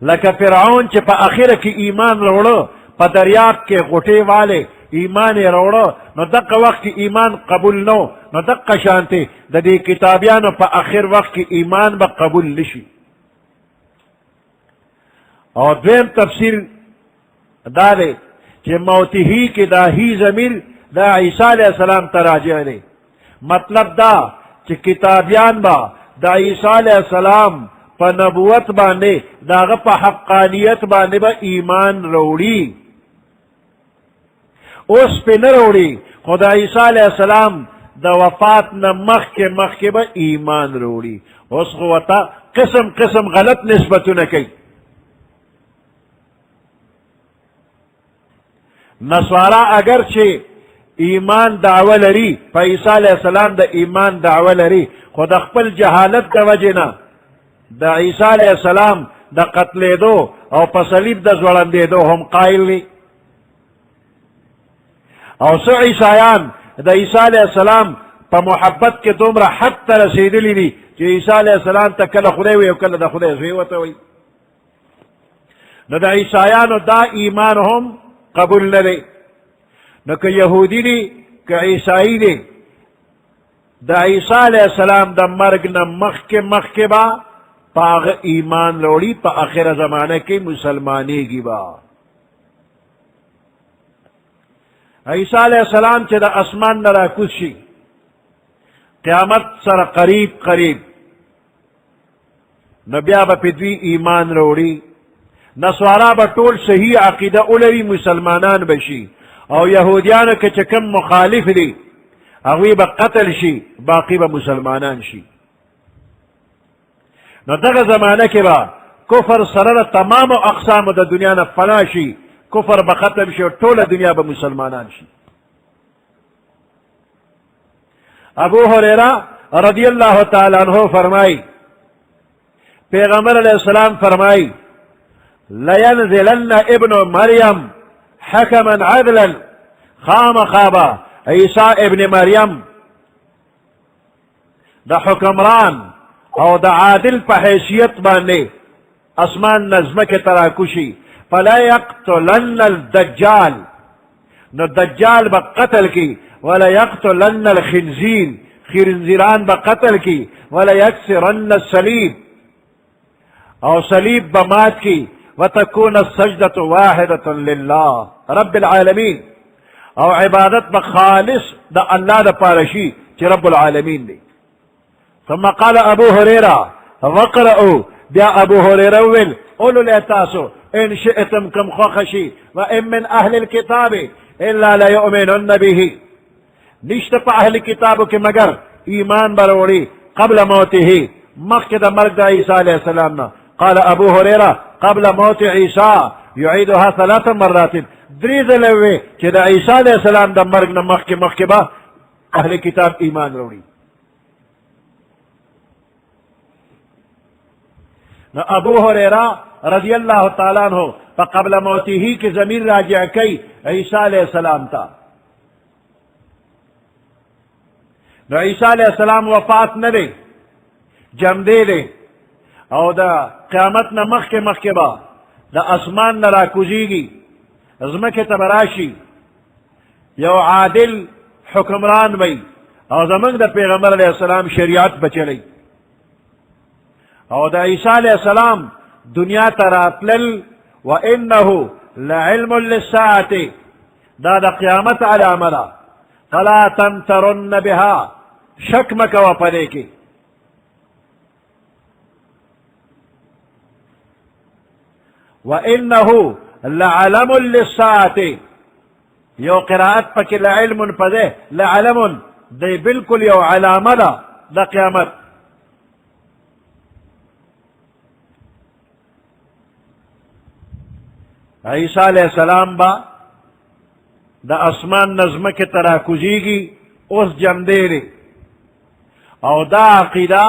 لکه فرعون چې په اخره کې ایمان راوړو په دریاب کې غوټې والے ایمان یې راوړو نو دغه وخت کې ایمان قبول نو نو دغه شانتې د دې کتابیانو په اخر وخت کې ایمان به قبول نشي. او دویم تفسیر دا دی چې موتهی کې دا هی ضمیر دا عیسی علیہ السلام ته راجع دی. مطلب دا چې کتابیان با دا عیسی علیہ السلام په نبوت باندې داغه په حقانیت باندې به ایمان وروړي. اوس په نه وروړي خو د عیسی علیہ السلام د وفات نه مخکې به ایمان وروړي. اوس خو ورته قسم قسم غلط نسبتونه کوي. نصارا اگر چې ایمان دعوه لري په عیسی علیہ السلام د ایمان دعوه لري خو د خپل جهالت د وجې نه د عیسی علیہ السلام د قتلېدو او په صلیب د ځوړندېدو هم قایل دي. او څو عیسایان د عیسی علیہ السلام په محبت کې دومره حد ته رسېدلي دي چې عیسی علیہ السلام ته کله خدای وي او کله د خدای زوی ورته وي. نو د عیسایانو دا ایمان هم قبول نه دی. نو که یهودی دی که عیسائی دی د عیسی علیہ السلام د مرګ نه مخکې به په هغه ایمان وروړي په آخره زمانه کې مسلمانېږي به. عیسی علیہ السلام چې د اسمان نه راکوز شي قیامت سره قریب نو بیا به په دوی ایمان وروړي. نصارا به ټول صحیح عقیده ولري مسلمانان به شي او یهودیانو که چې کوم مخالف دي هغوی به قتل شي باقی به مسلمانان شي. نو دغه زمانه کې به کفر سره تمام اقسام د دنیا نه فنا شي. کفر به ختم شي او ټوله دنیا به مسلمانان شي. ابو هریره رضی الله تعالی عنہ فرمای پیغمبر علیہ السلام فرمای لینزلن ابن مریم حکما عدلا خامخابا عیسی ابن مریم د حکمران او د عادل په حیثیت باندې اسمان نظمه کې تراکشي. فلا یقتلن الدجال نو دجال به قتل کی ولا یقتلن الخنزیر خنزیران به قتل کی ولا یکسرن الصلیب او صلیب به مات کی وتكون السجدة واحدة لله رب العالمين او عبادت بخالص دا الله دا پارشي چې رب العالمين دي. ثم قال ابو هريره وقرأوا بیا ابو هريره ویل قولوا لتاسو ان شئتم كم خوخشي وان من اهل الكتاب الا ليؤمنن به نشت په اهل کتابو کې مگر ایمان بروړي قبل موته مخکې د مرګ د عیسی علیه السلام نه. قال ابو هريره قبل موت عيسى يعيدها 3 مرات درې ځله وی چې د عیسی علیه السلام د مرګ نه مخکې به اهل کتاب ایمان وروړي. نو ابو هريره رضی الله تعالی عنہ فقبل موته کی ضمیر راجع کی عیسی علیہ السلام تا. نو عیسی علیہ السلام وفات نه دی جم دی او دا قیامت نه مخکې با د اسمان نه راکوزیږي ځمکې ته به راشي یو عادل حکمران وی او زمونږ د پیغمبر علیہ السلام شریعت بچلی او د عیسی علیہ السلام دنیا ته راتلل وانه لعلم للساعة دا د قیامت علامه ده فلا تمترن بها شک مکوه پدې کې. وانه لعلم للساعة یو قراءت پکې لعلم پدې لعلم دی بالکل یو علامه ده د قیامت. عیسی علیہ السلام با د اسمان نظمه کې تراکوزیږي اوس جمدی دی او دا عقیده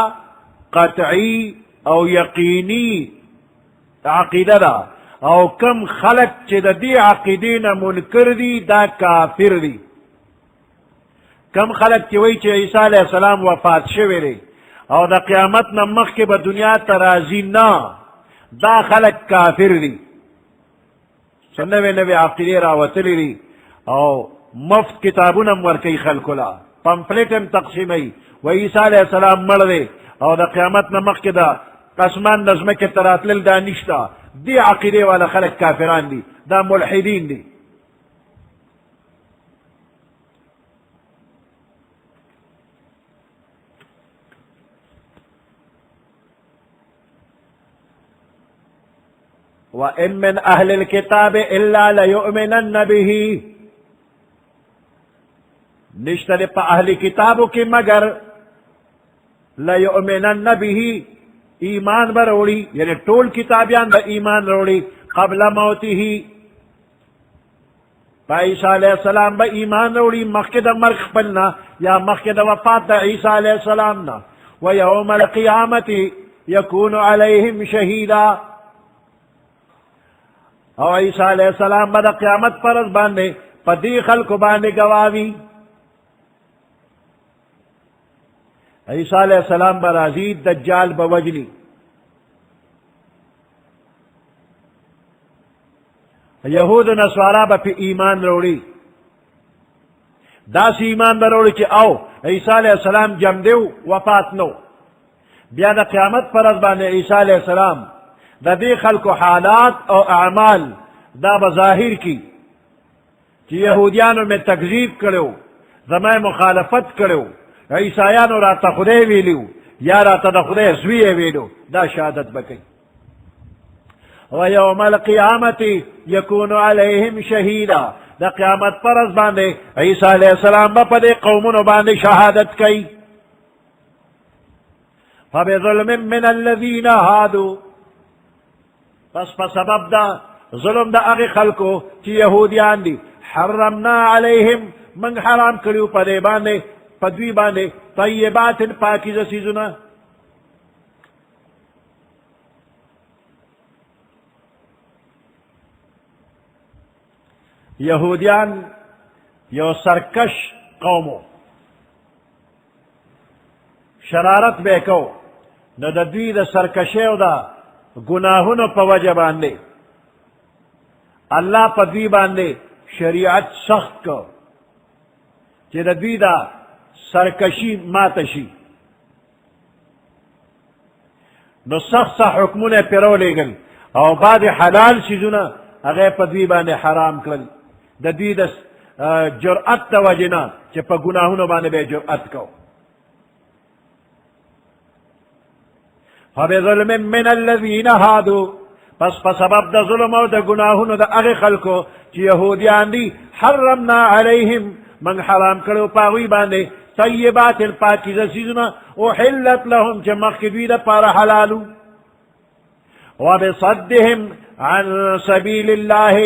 قطعی او یقینی عقیده ده او کم خلق چې د دې عقیدې نه منکر دي دا کافر دي. کم خلق چې وایي چې عیسی علیہ السلام وفات شوی دی او د قیامت نه مخکې به دنیا ته راځي نه دا خلق کافر دی سنوی نوی عقیدی راوتلی دی او مفت کتابونم ورکی خلقلا پمفلیٹم تقسیمی و عیسیٰ علیہ السلام مر دے او دا قیامت نمک کے دا قسمان نظمک تراتلل دا نشتا دی عقیدی والا خلق کافران دی دا ملحدین دی وَإِن مِّنْ أَهْلِ الْكِتَابِ إِلَّا لَيُؤْمِنَنَّ بِهِ نشتر پا اہل کتابو کی مگر لَيُؤْمِنَنَّ بِهِ ایمان بروڑی یعنی طول کتابیان دا ایمان روڑی قبل موته پا عیسیٰ علیہ السلام با ایمان روڑی مخید مرخ پلنا یا مخید وفات دا عیسیٰ علیہ السلامنا وَيَوْمَ الْقِيَامَةِ يَكُونُ عَلَيْهِمْ شَهِيدًا او عیسیٰ علیہ السلام بدا قیامت پرز باندے پدی خلق باندے گواوی عیسیٰ علیہ السلام برازی دجال بوجلی یہود و نصارا با پی ایمان روڑی دا سی ایمان بروڑی کہ او عیسیٰ علیہ السلام جم دیو وفات نو بیا دا قیامت پرز باندے عیسیٰ علیہ السلام دا دی خلق و حالات او اعمال دا بظاہر کی کہ یہودیانو میں تکذیب کرو زمائے مخالفت کرو عیسائیانو را تا خدے ویلیو یا را تا دا خدے زویے ویلو دا شہادت بکی ویوم القیامت یکون علیہم شہیدا دا قیامت پرز باندے عیسیٰ علیہ السلام با پدے قومونو باندے شہادت کی فبظلم من الذین ہادو پس سبب دا ظلم دا اغی خلقو چی یہودیان دی حرمنا علیہم من حرام کریو پدے باندے پدوی باندے طیبات پاکیزہ سیزنا یہودیان یو سرکش قومو شرارت بے کو نو دا دوی دا سرکشیو دا گناہونو پا وجہ باندے اللہ پا دوی باندے شریعت سخت کو چی دا دوی دا سرکشی ماتشی نو سخت سا حکمون پیرو لے گل او بعد حلال چیزونا اغیر پا دوی باندے حرام کل دا دوی دا جرأت دا وجنا چی پا گناہونو باندے بے جرأت کو فبظلم من الذین ہادو پس سبب دا ظلم و دا گناہونو دا اغی خلقو چی یہودیان دی حرمنا علیہم من حرام کرو پاوی باندے طیبات پاکیزہ سیزنا احلت لهم چی مخدوی دا پارا حلالو وبصدهم عن سبیل اللہ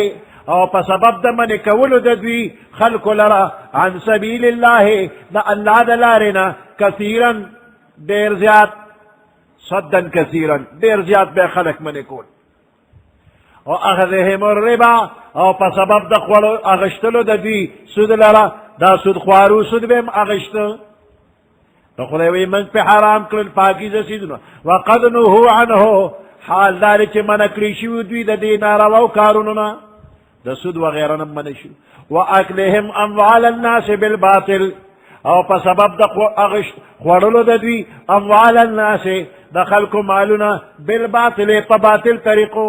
او پا سبب دا من کولو دا دوی خلقو لرا عن سبیل اللہ دا اللہ دا لارنا کثیرا دیر زیاد صدن کثیرا دیر زیاد بے خلق من کول او اخذهم الربا او پا سبب دا خوالو اغشتلو دا دوی سود لرا دا سود خوارو سود بیم اغشتو دا خدایوی من پہ حرام کرن پاکیزہ سیدنو وقد نهو عنہو حال داری چی من اکریشیو دوی دا دینارا و کاروننا دا سود وغیرنم منشو واکلهم اموال الناس بالباطل او پا سبب دا اغشت خوارلو دا دوی اموال الناس دا خلق مالونا بالباطل پا باطل طریقو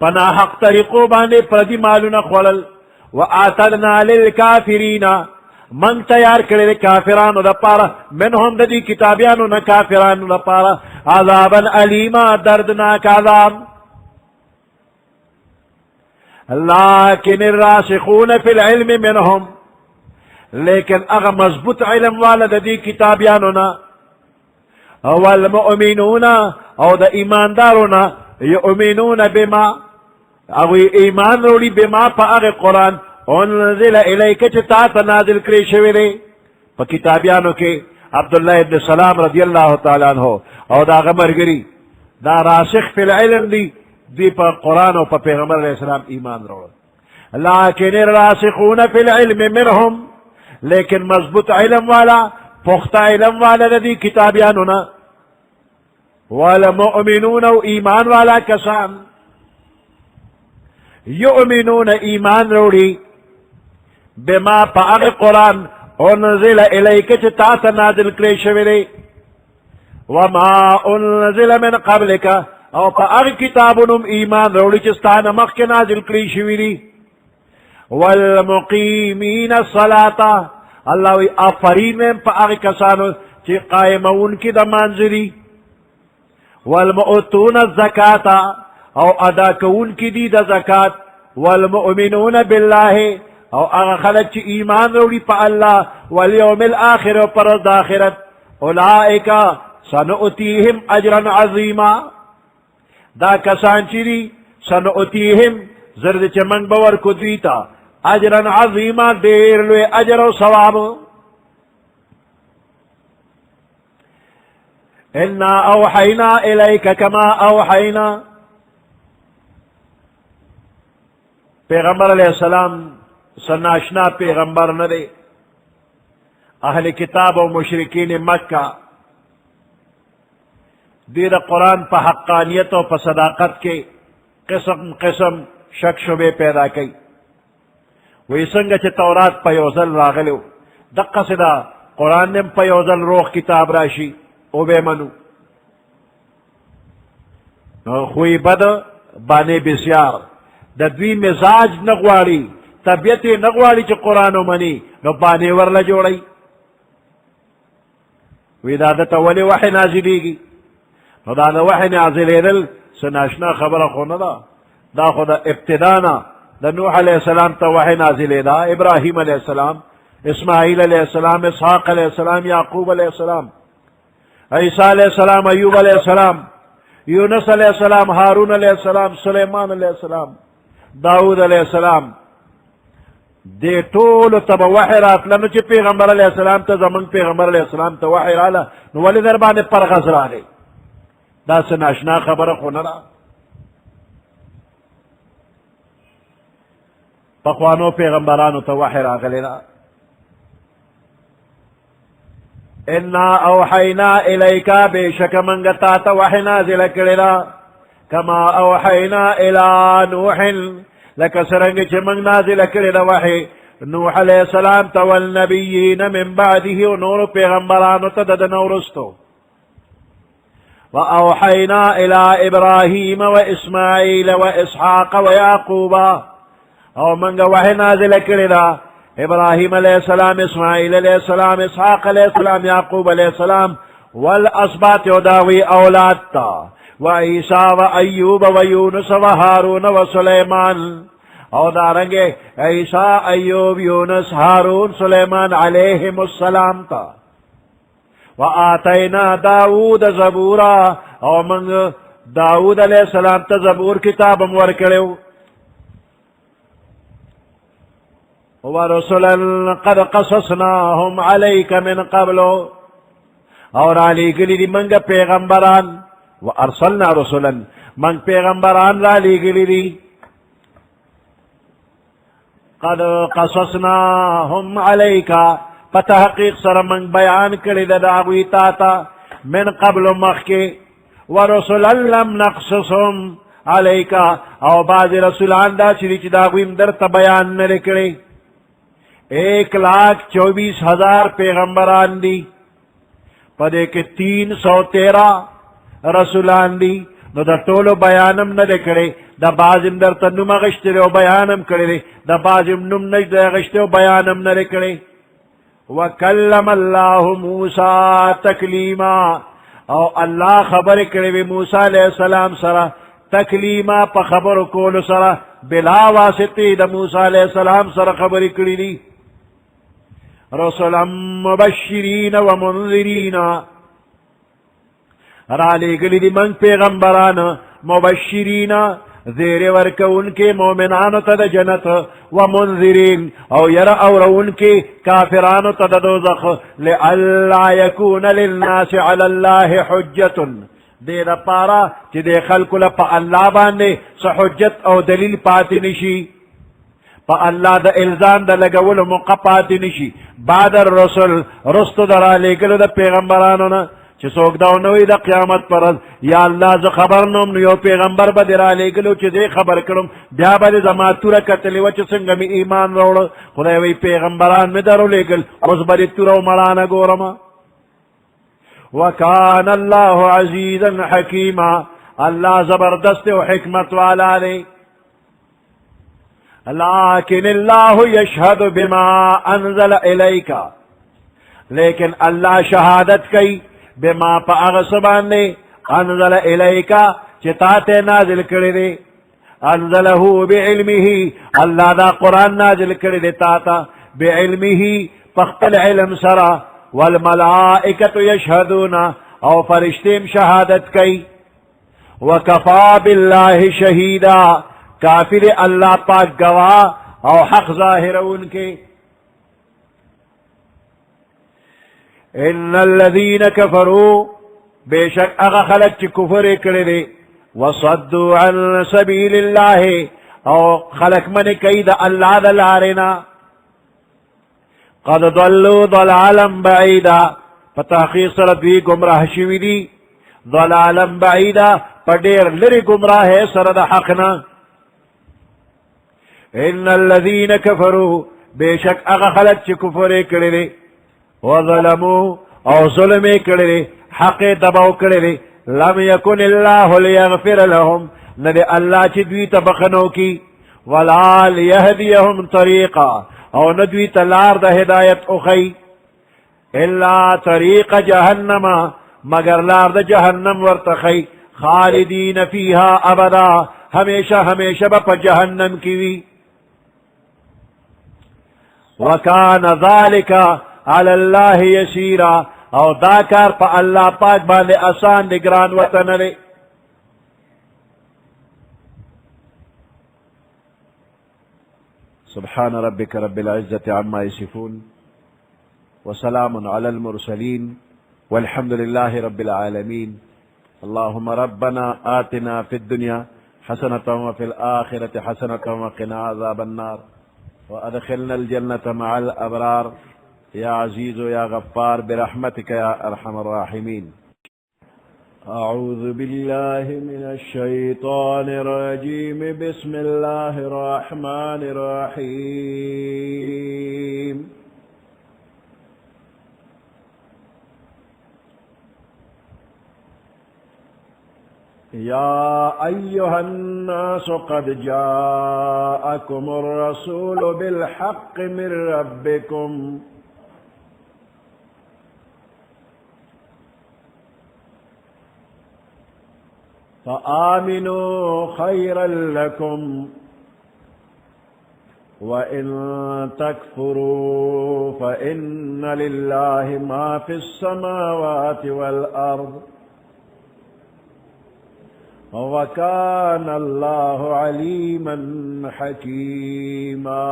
پنا حق طریقو باندے پردی مالونا خولل وآتدنا للکافرین من تیار کرے کافرانو دا پارا منہم دا دی کتابیانو نا کافرانو دا پارا عذابا علیما دردناک عذاب لیکن الراسخون فی العلم منہم لیکن اغا مضبوط علم والا دا دی کتابیانو نا والمؤمنون او دا ایماندارونا یؤمنون بما او ایمان روڑی بما پا اغی قرآن انزل الیک چتا تنازل کری شویلے پا کتابیانو کے عبداللہ ابن سلام رضی اللہ تعالیٰ عنہ او دا غمرگری دا راسخ فی العلم دی پا قرآن و پا پیغمبر علیہ السلام ایمان روڑ لیکن الراسخون فی العلم منہم لیکن مضبوط علم والا پختہ علم والا دی کتابیانونا والمؤمنون و ایمان والا کسان یؤمنون ایمان روڑی بما پاگ قرآن انزل الیک چتا تا نازل کری شویلے وما انزل من قبلک او پاگ کتابنم ایمان روڑی چستان مخ کے نازل کری شویلی والمقیمین الصلاة اللہ وی آفرین میں پاگ کسانو چی قائمون کی دا منزلی والمؤتون الزکاة او ادا کون کی دی دا زکاة والمؤمنون باللہ او اغا خلق چی ایمان روڑی پا اللہ والیوم الاخر و پر داخرت اولائکا سنؤتیہم اجرا عظیما دا کسان چی دی سنؤتیہم زرد چی من بور کدویتا اجرا عظیما دیر لوی اجر و ثواب انا اوحینا الیک کما اوحینا پیغمبر علیہ السلام سناشنا پیغمبر ندے اہل کتاب و مشرکین مکہ دیر قرآن پا حقانیت و پا صداقت کے قسم قسم شک شبے پیدا کی وی سنگا چھ تورات پا یوزل راغلو دقا صدا قرآن نم پا یوزل روح کتاب راشی او بے منو خوی بد بانے بسیار دا دوی مزاج نغواری طبیعت نغواری چی قرآن و منی نو بانے ورلا جوڑی وی دادتا ولی وحی نازلی گی نو دادا وحی نازلی دل سناشنا خبر خونا دا خود ابتدانا دا نوح علیہ السلام تا وحی نازلی دا ابراہیم علیہ السلام اسماعیل علیہ السلام اسحاق علیہ السلام یعقوب علیہ السلام عیسیٰ علیہ السلام ایوب علیہ السلام یونس علیہ السلام ہارون علیہ السلام سلیمان علیہ السلام داود علیہ السلام دے طول تب وحی رات لنو چی پیغمبر علیہ السلام تا زمان پیغمبر علیہ السلام تا وحی رالا نو ولی دربان پر غزرا لے دا سناشنا خبر خونرا پخوانو پیغمبرانو تا وحی راغلے نا انا اوحینا الیکا بے شک منگتا تا وحی نازل کرلا کما اوحینا الى نوح لکسرنگ چھ منگ نازل کرلا وحی نوح علیہ السلام تا والنبیین من بعده و نور پیغمبرانو تا دد نورستو و اوحینا الى ابراہیم و اسماعیل و اسحاق و یعقوبا او منگ وحی نازل کرلا ابراہیم علیہ السلام اسماعیل علیہ السلام اسحاق علیہ السلام یعقوب علیہ السلام والاسباط داوی اولاد تا و عیسیٰ و ایوب و یونس و ہارون و سلیمان او دارنگے عیسیٰ ایوب یونس ہارون سلیمان علیہم السلام تا و آتینا داود زبورا او منگ داود علیہ السلام تا زبور کتاب مورکڑیو ورسلا قد قصصناهم عليك من قبل اور علی گلی دی منگا پیغمبران وارسلنا رسلا من پیغمبران را لی گلی دی قد قصصناهم عليك فتحقیق سر من بیان کری داغوی تاتا من قبل مخی ورسلا لم نقصصهم عليك او بعض رسولان دا چلی چی داغویم در تا بیان نلکڑی 1,24,000 پیغمبران دی پدے کے 313 رسولان دی نو دا طولو بیانم ندکڑے دا بازم در تنم اغشترے و بیانم کردے دا بازم نم نجد اغشترے و بیانم ندکڑے وکلم اللہ موسیٰ تکلیما او اللہ خبر کردے موسیٰ علیہ السلام سرا تکلیما پا خبر کول سرا بلا واسطی دا موسیٰ علیہ السلام سرا خبر کردی رسولا مبشرین و منذرین رالی گلی دی من پیغمبران مبشرین زیر ورک ان کے مومنان تد جنت و منذرین او یر اور ان کے کافران تد دوزخ لئلا یکون للناس علی اللہ حجت دے دا پارا چی دے خلق لپا اللہ باندے سحجت او دلیل پاتی نشی پا اللہ دا الزام دا لگول موقع پاتی نشی بعد الرسل رست در آلے گلو دا پیغمبرانونا چې څوک دا ونه وي د قیامت پر ورځ یا الله زه خبر نه وم نو یو پیغمبر به دې رالیږلو چې دې خبر کړم بیا به دې زما توره کتلې وه چې څنګه مې ایمان راوړه خدای وایي پیغمبران مې درولېږل اوس به دې توره او مړانه ګورمه وکان الله عزیزا حکیما الله زبردست و حکمت والا دی لیکن اللہ یشہد بما انزل الیکا لیکن اللہ شہادت کئی بما پا اغسبان نے انزل الیکا چتاتے نازل کردے انزلہو بعلمہ اللہ دا قرآن نازل کردے تاتا بعلمہ پختل علم سرا والملائکت یشہدون او فرشتیم شہادت کئی وکفا باللہ شہیدا کافر اللہ پاک گواہ او حق ظاہر ان کے ان الذین کفروا بے شک اغا خلق چی کفر کردے وصدوا عن سبیل اللہ او خلق من کئی دا اللہ دا لارنا قد ضلوا ضلالا بعیدا فتحقیق سردوی گمراہ شوی دی ضلالا بعیدا پدیر لری گمراہ سرد حقنا ان الذین کفروا بے شک اغا خلق چی کفر کردے وظلموا او ظلم کردے حق دباو کردے لم یکن اللہ لیغفر لهم ندے اللہ چی دوی تبخنو کی ولا لیہدیهم طریقا او ندوی تلار دا ہدایت اخی الا طریق جہنم مگر لار دا جہنم ورتخی خالدین فیہا ابدا ہمیشہ ہمیشہ با جہنم کیوی وکان ذالک علی اللہ یسیرا او دا کار پا اللہ پاک باندے آسان نگران وطن لے سبحان ربک رب العزة عما يصفون وسلام على المرسلين والحمد لله رب العالمين اللهم ربنا آتنا في الدنيا حسنة وفي الآخرة حسنة وقنا عذاب النار وأدخلنا الجنة مع الأبرار يا عزيز يا غفار برحمتك يا أرحم الراحمين أعوذ بالله من الشيطان الرجيم بسم الله الرحمن الرحيم يا أيها الناس قد جاءكم الرسول بالحق من ربكم فآمنوا خيرا لكم وإن تكفروا فإن لله ما في السماوات والأرض وكان الله عليما حكيما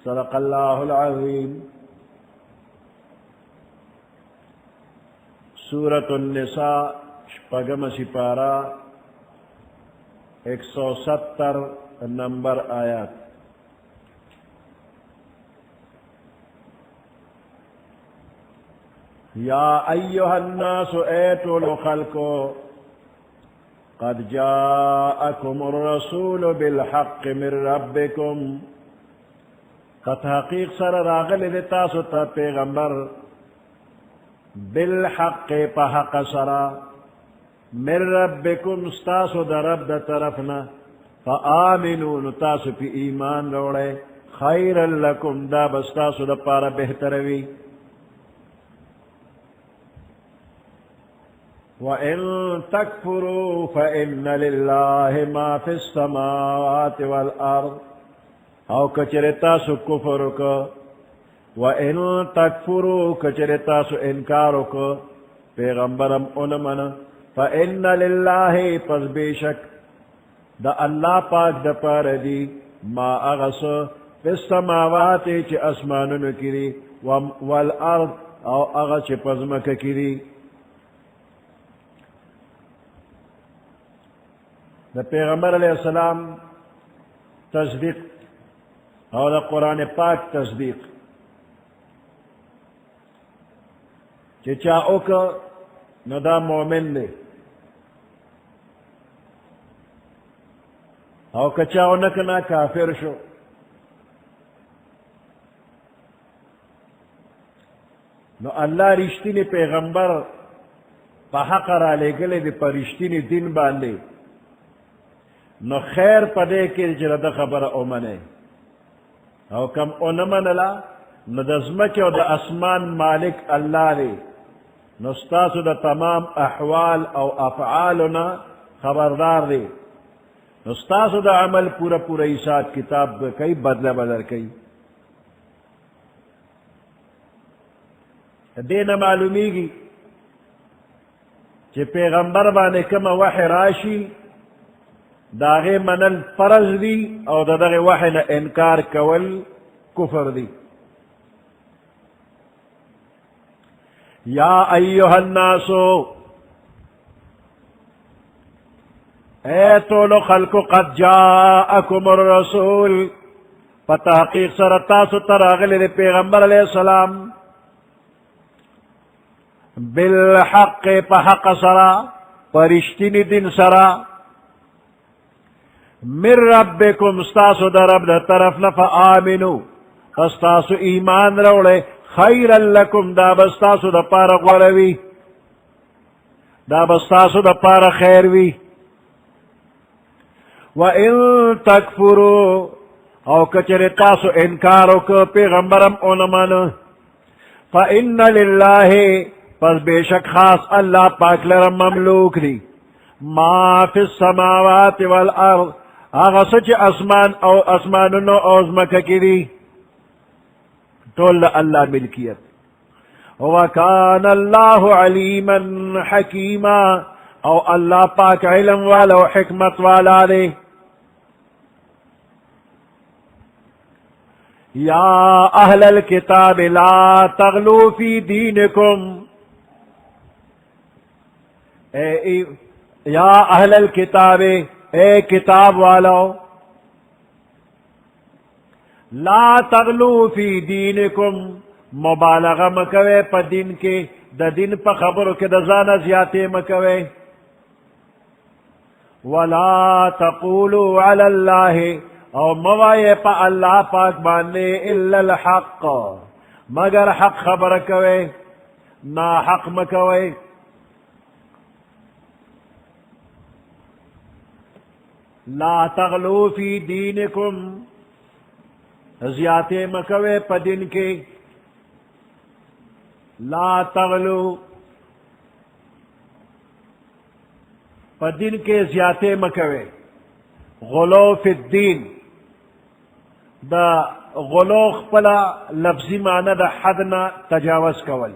صدق الله العظيم سورة النساء شپگم سپارہ 170 نمبر آیات یا ایها الناس ایتوا خلقو قد جاءكم الرسول بالحق من ربكم قد حقیق سر راغل تاسو تا پیغمبر بالحق پا حق سرا من ربكم ستاسو دا رب دا طرفنا فآمنون تاسو پی ایمان روڑے خیرا لکم دا بستاسو دا پارا بہتروی وَإِن تَكْفُرُوا فَإِنَّ لِلَّهِ مَا فِي السَّمَاوَاتِ وَالْأَرْضِ او کچرتا سو کفر کو وَإِن تَكْفُرُوا کچرتا سو انکارو کو پیغمبرم انمن فَإِنَّ لِلَّهِ پس بیشک دا اللہ پاک دا پار دی ما اغس فی السماوات چی اسمانون کری والارض او اغس چی پزمک کری دا پیغمبر علیہ السلام تصدیق اور دا قرآن پاک تصدیق چې چا وکړ نو دا مؤمن دی او که چا ونه کړه کافر شو. نو الله رښتینی پیغمبر په حق را لېږلی دی په رښتینی دین باندې، نو خیر په دې کې چې د خبره ومنئ، او کم ونه منله نو د ځمکې او د اسمان مالک الله دی، نو ستاسو د تمام احوال او افعالو نه خبردار دی، نو ستاسو د عمل پورا پورا حساب کتاب به کوي، بدله بدل کوي. دې نه معلومیږي چې پیغمبر باندې کومه وحی راشي د هغې منل فرض دي او د دغې وحی نه انکار کول کفر دی. یا ایها الناسو، اے طول خلقو، قد جاءکم الرسول، فتحقیق سره تاسو ته راغلی دی پیغمبر علیہ السلام، بالحق په حق سره، په رښتیني دین سره، من ربکم ستاسو د رب د طرف نه، فآمنو ستاسو ایمان راوړئ، خیرا لکم دا به ستاسو د پاره غوره وي، دا به ستاسو د پاره خیر وي. وَإِن تَكْفُرُوا، او کچر تاسو انکار وکړه پیغمبرم ونه منه، فَإِنَّ لِلَّهِ پس بیشک خاص اللہ پاک لرم مملوک دی، ما فی السماوات والارض، آغا سچ اسمان او اسمانونو او ازمکہ کی دی، تول اللہ ملکیت. وَكَانَ اللَّهُ عَلِيمًا حَكِيمًا، او اللہ پاک علم والا و حکمت والا دے. یا اہل الکتاب لا تغلو فی دینکم، یا اہل الکتاب، اے کتاب والو، لا تغلو فی دینکم، مبالغہ مکوے پا دین کے، دا دین پا خبرو کے دا زانا زیادے مکوے. ولا تقولوا علی اللہ، او موائے پا اللہ پاک باندے، الا الحق، مگر حق خبر کوے، نا حق مکوے. لا تغلو فی دینکم، زیادے مکوے پا دین کے. لا تغلو پا دین کے زیادے مکوے. غلو فی الدین، دا غلو خپلا لفظی معنی دا حدنا تجاوز کول.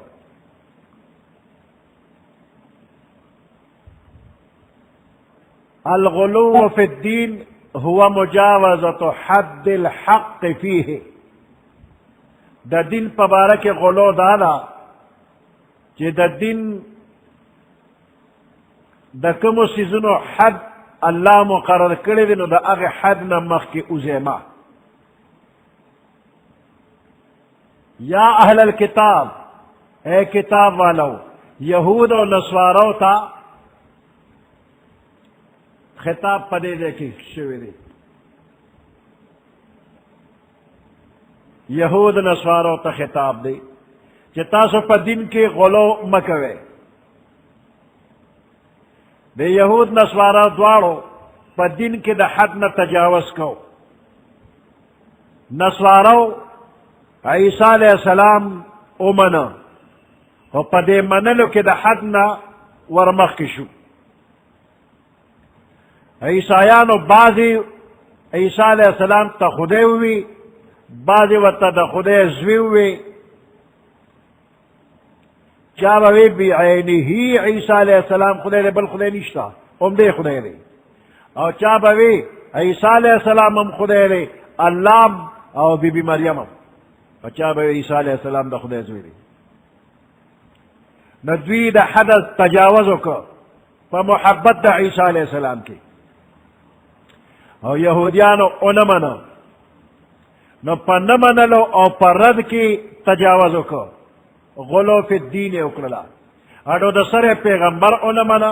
الغلو فی الدین هو مجاوزت حد الحق فیه، دا دین پبارک غلو دادا چی دا دین دا کمو سیزنو حد اللہ مقرر کرے دی، نو دا اغی حد نمخ کی اوزیما. یا اہل الکتاب، اے کتاب والو، یہود و نصوارو تا خطاب پدے دیکھی شوی دی. یہود نصوارو تا خطاب دی چی تاسو پا دین کی غلو مکوے. دے یہود نصوارو دوارو پا دین کی دا حد نا تجاوز کو. نصوارو عیسیٰ علیہ السلام امنا، و پا دے منلو کی دا حد نا ورمخ کشو. عیسائیانو بعضی عیسیٰ علیہ السلام تا خدے ہوئی، بعضی وطا دا خدے زوی ہوئی. چاہوی بعینی ہی عیسیٰ علیہ السلام خدے لے، بل خدے نشتا، ام دے خدے لے. او چاہوی عیسیٰ علیہ السلام ام خدے لے، اللہ او بی بی مریم ام. او چاہوی عیسیٰ علیہ السلام دا خدے زوی لے. ندوی دا حدث تجاوزو کو پا محبت دا عیسیٰ علیہ السلام کی. او یہودیانو انمنا، نو پا نمنلو او پا رد کی تجاوزو کو. غلو فی الدین اکرلا اڈو دا سر پیغمبر اونمنا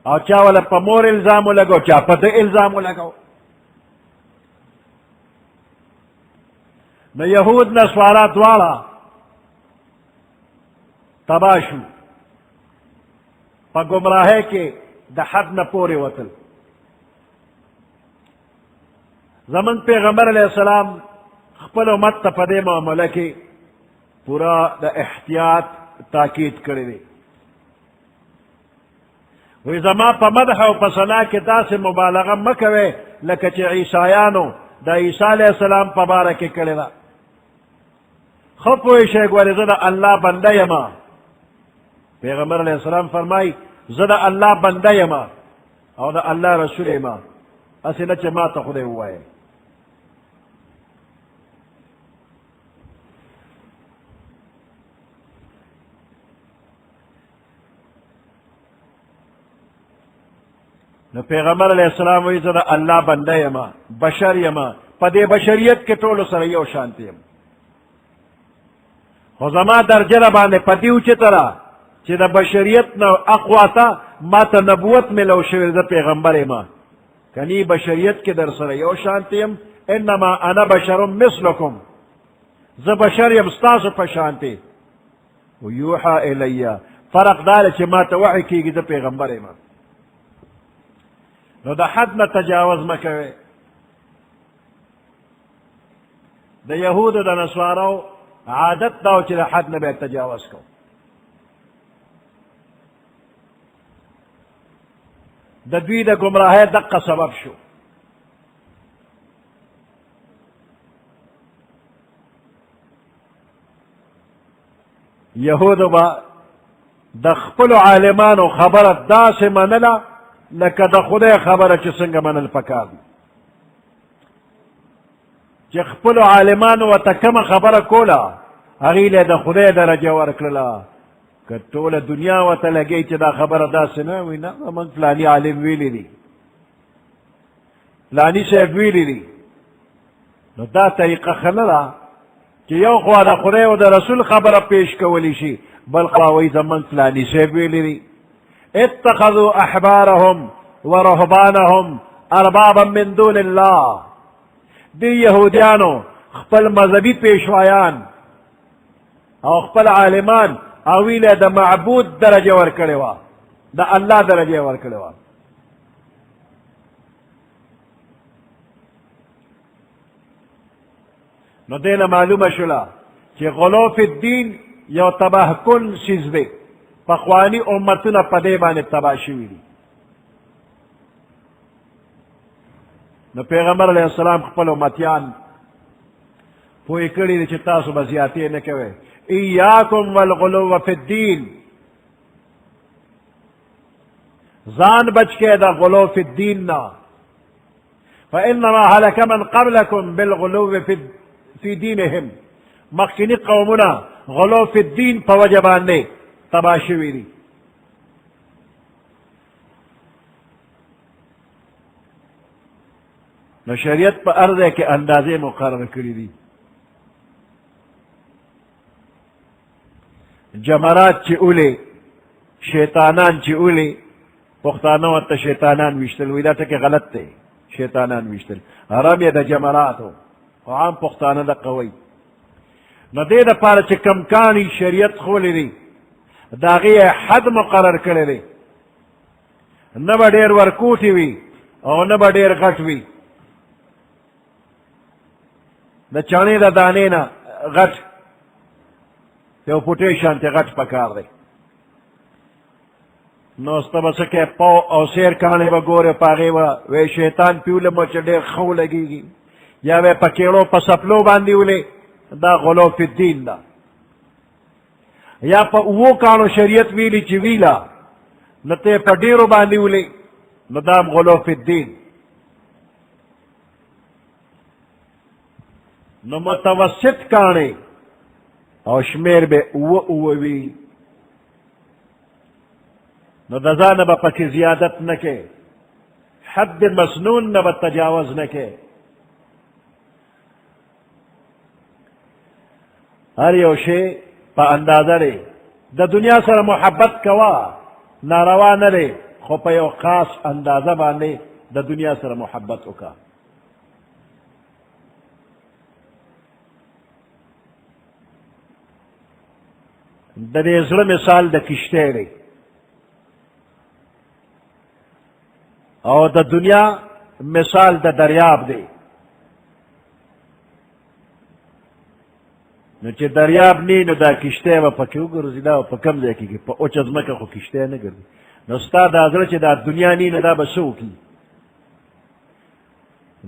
او چاولا پا مور الزامو لگو چا پا دا الزامو لگو نو یہود نسوارات والا تباشو پا گمراہے کے دا حد نہ پورے وطل زمن پیغمبر علیہ السلام خپل امت تا پدے معاملہ کے پورا دا احتیاط تاکید کرے دے وی زما پا مدح و پا ثنا کے دا سے مبالغہ مکوے لکچ عیسائیانو دا عیسیٰ علیہ السلام پا بارکے کرے دا خپوی شیخ ولی زدہ اللہ بندہ یما پیغمبر علیہ السلام فرمائی زدہ اللہ بندہ یما او دا اللہ رسول یما اسی نچے ما تا خودے ہوا ہے نو پیغمبر علیہ السلام وی زدہ اللہ بندہ یما بشر یما پدے بشریت کے طول سر یو شانتی یم خو زما درجہ باندې پدیو چې طرح چې د بشریت نو اقواتا ما ته نبوت ملو شوی د پیغمبر ما کنی بشریت کې در سره یو شانتیم انما انا بشر مثلکم ز بشر یم ستاسو په شانتی و یوحا الیا فرق دار چې ما ته وحی کیږي د پیغمبر ما نو د حد نه تجاوز مکوي د یهودو د نصارو عادت داو چې د حد نه به تجاوز کو د دوی د گمراهۍ دقه سبب شو یهودو با د خپلو عالمانو خبره داسې منله لکه د خدای خبره چې څنګه منل پکار دي چې خپلو عالمانو ورته کومه خبره کوله هغې له د خدای درجه ورکړله که ټوله دنیا ورته لګی چې دا خبره داسې نه وي نه موږ فلاني عالم ویلی دي فلاني صاحب ویلی دي نو دا طریقه ښه نه ده چې یو خوا د خدای او د رسول خبره پیش کولی شي بل خوا وایي زموږ فلاني صاحب ویلی دي اتخذوا احبارهم ورهبانهم اربابا من دون الله دی یهودیانو خپل مذهبی پیشوایان او خپل عالمان اویله د معبود درجه ورکړې وه د الله درجه ورکړې وه نو دینه معلومه شوله چې غلو فی الدین یو تباه کن چیز دی پخوانی امتونه په دې باندې تباه شوي دي نو پیغمبر علیہ السلام خپل امتیان پوی کړي دي چې تاسو به زیاتې نه کوئ ایاکم والغلو فی الدین ځان بچ کې د غلو فی الدین نه فانما هلک من قبلکم بالغلو فی دینهم مخکینی قومونه غلو فی الدین په وجه باندې تباه شوي دي نو شریعت په ارض کې اندازې مقرر کړي دي جمرات چې اولی شیطانان چې اولی پښتانه ورته شیطانان ویشتل وی دا ټکي غلط دی شیطانان ویشتل حرام یې د جمراتو خو عام پښتانه دقه وی نو دې دپاره چې کم کانی شریعت خولی دی د هغې حد مقرر کړی دی نه به ډېر ورکوټي وي او نه به ډېر غټ وي د چڼې د دانې نه غټ یو پوټې شانتې غټ پکار دی نو سته به څه کوې پو او سیر کاڼې به ګورې په هغې به وی شیطان پیولمه چې ډېر ښه ولګېږي یا به یې په کیړو په سپلو باندې ولې دا غلو فی الدین ده یا په اوو کاڼو شریعت ویلي چې ویله نو ته په ډېرو باندې ولې نو دا هم غلو فی الدین نو متوسط کاڼې او شمیر به اوه وي نو د ځانه به پکې زیادت نه کې حد مسنون نه به تجاوز نه کې هر یو شی په اندازه دی د دنیا سره محبت کوا ناروا نه دی خو په یو خاص اندازه باندې د دنیا سره محبت وکا د دې زړه مثال د کشته دی او د دنیا مثال د دریاب دی نو چې دریاب نی نو دا کشته به پکې وګرځي دا په کم ځای کېږي په اوچه ځمکه خو کشته نه ګرځي نو ستا دا زړه چې دا دنیا نی نو دا به څه وکړي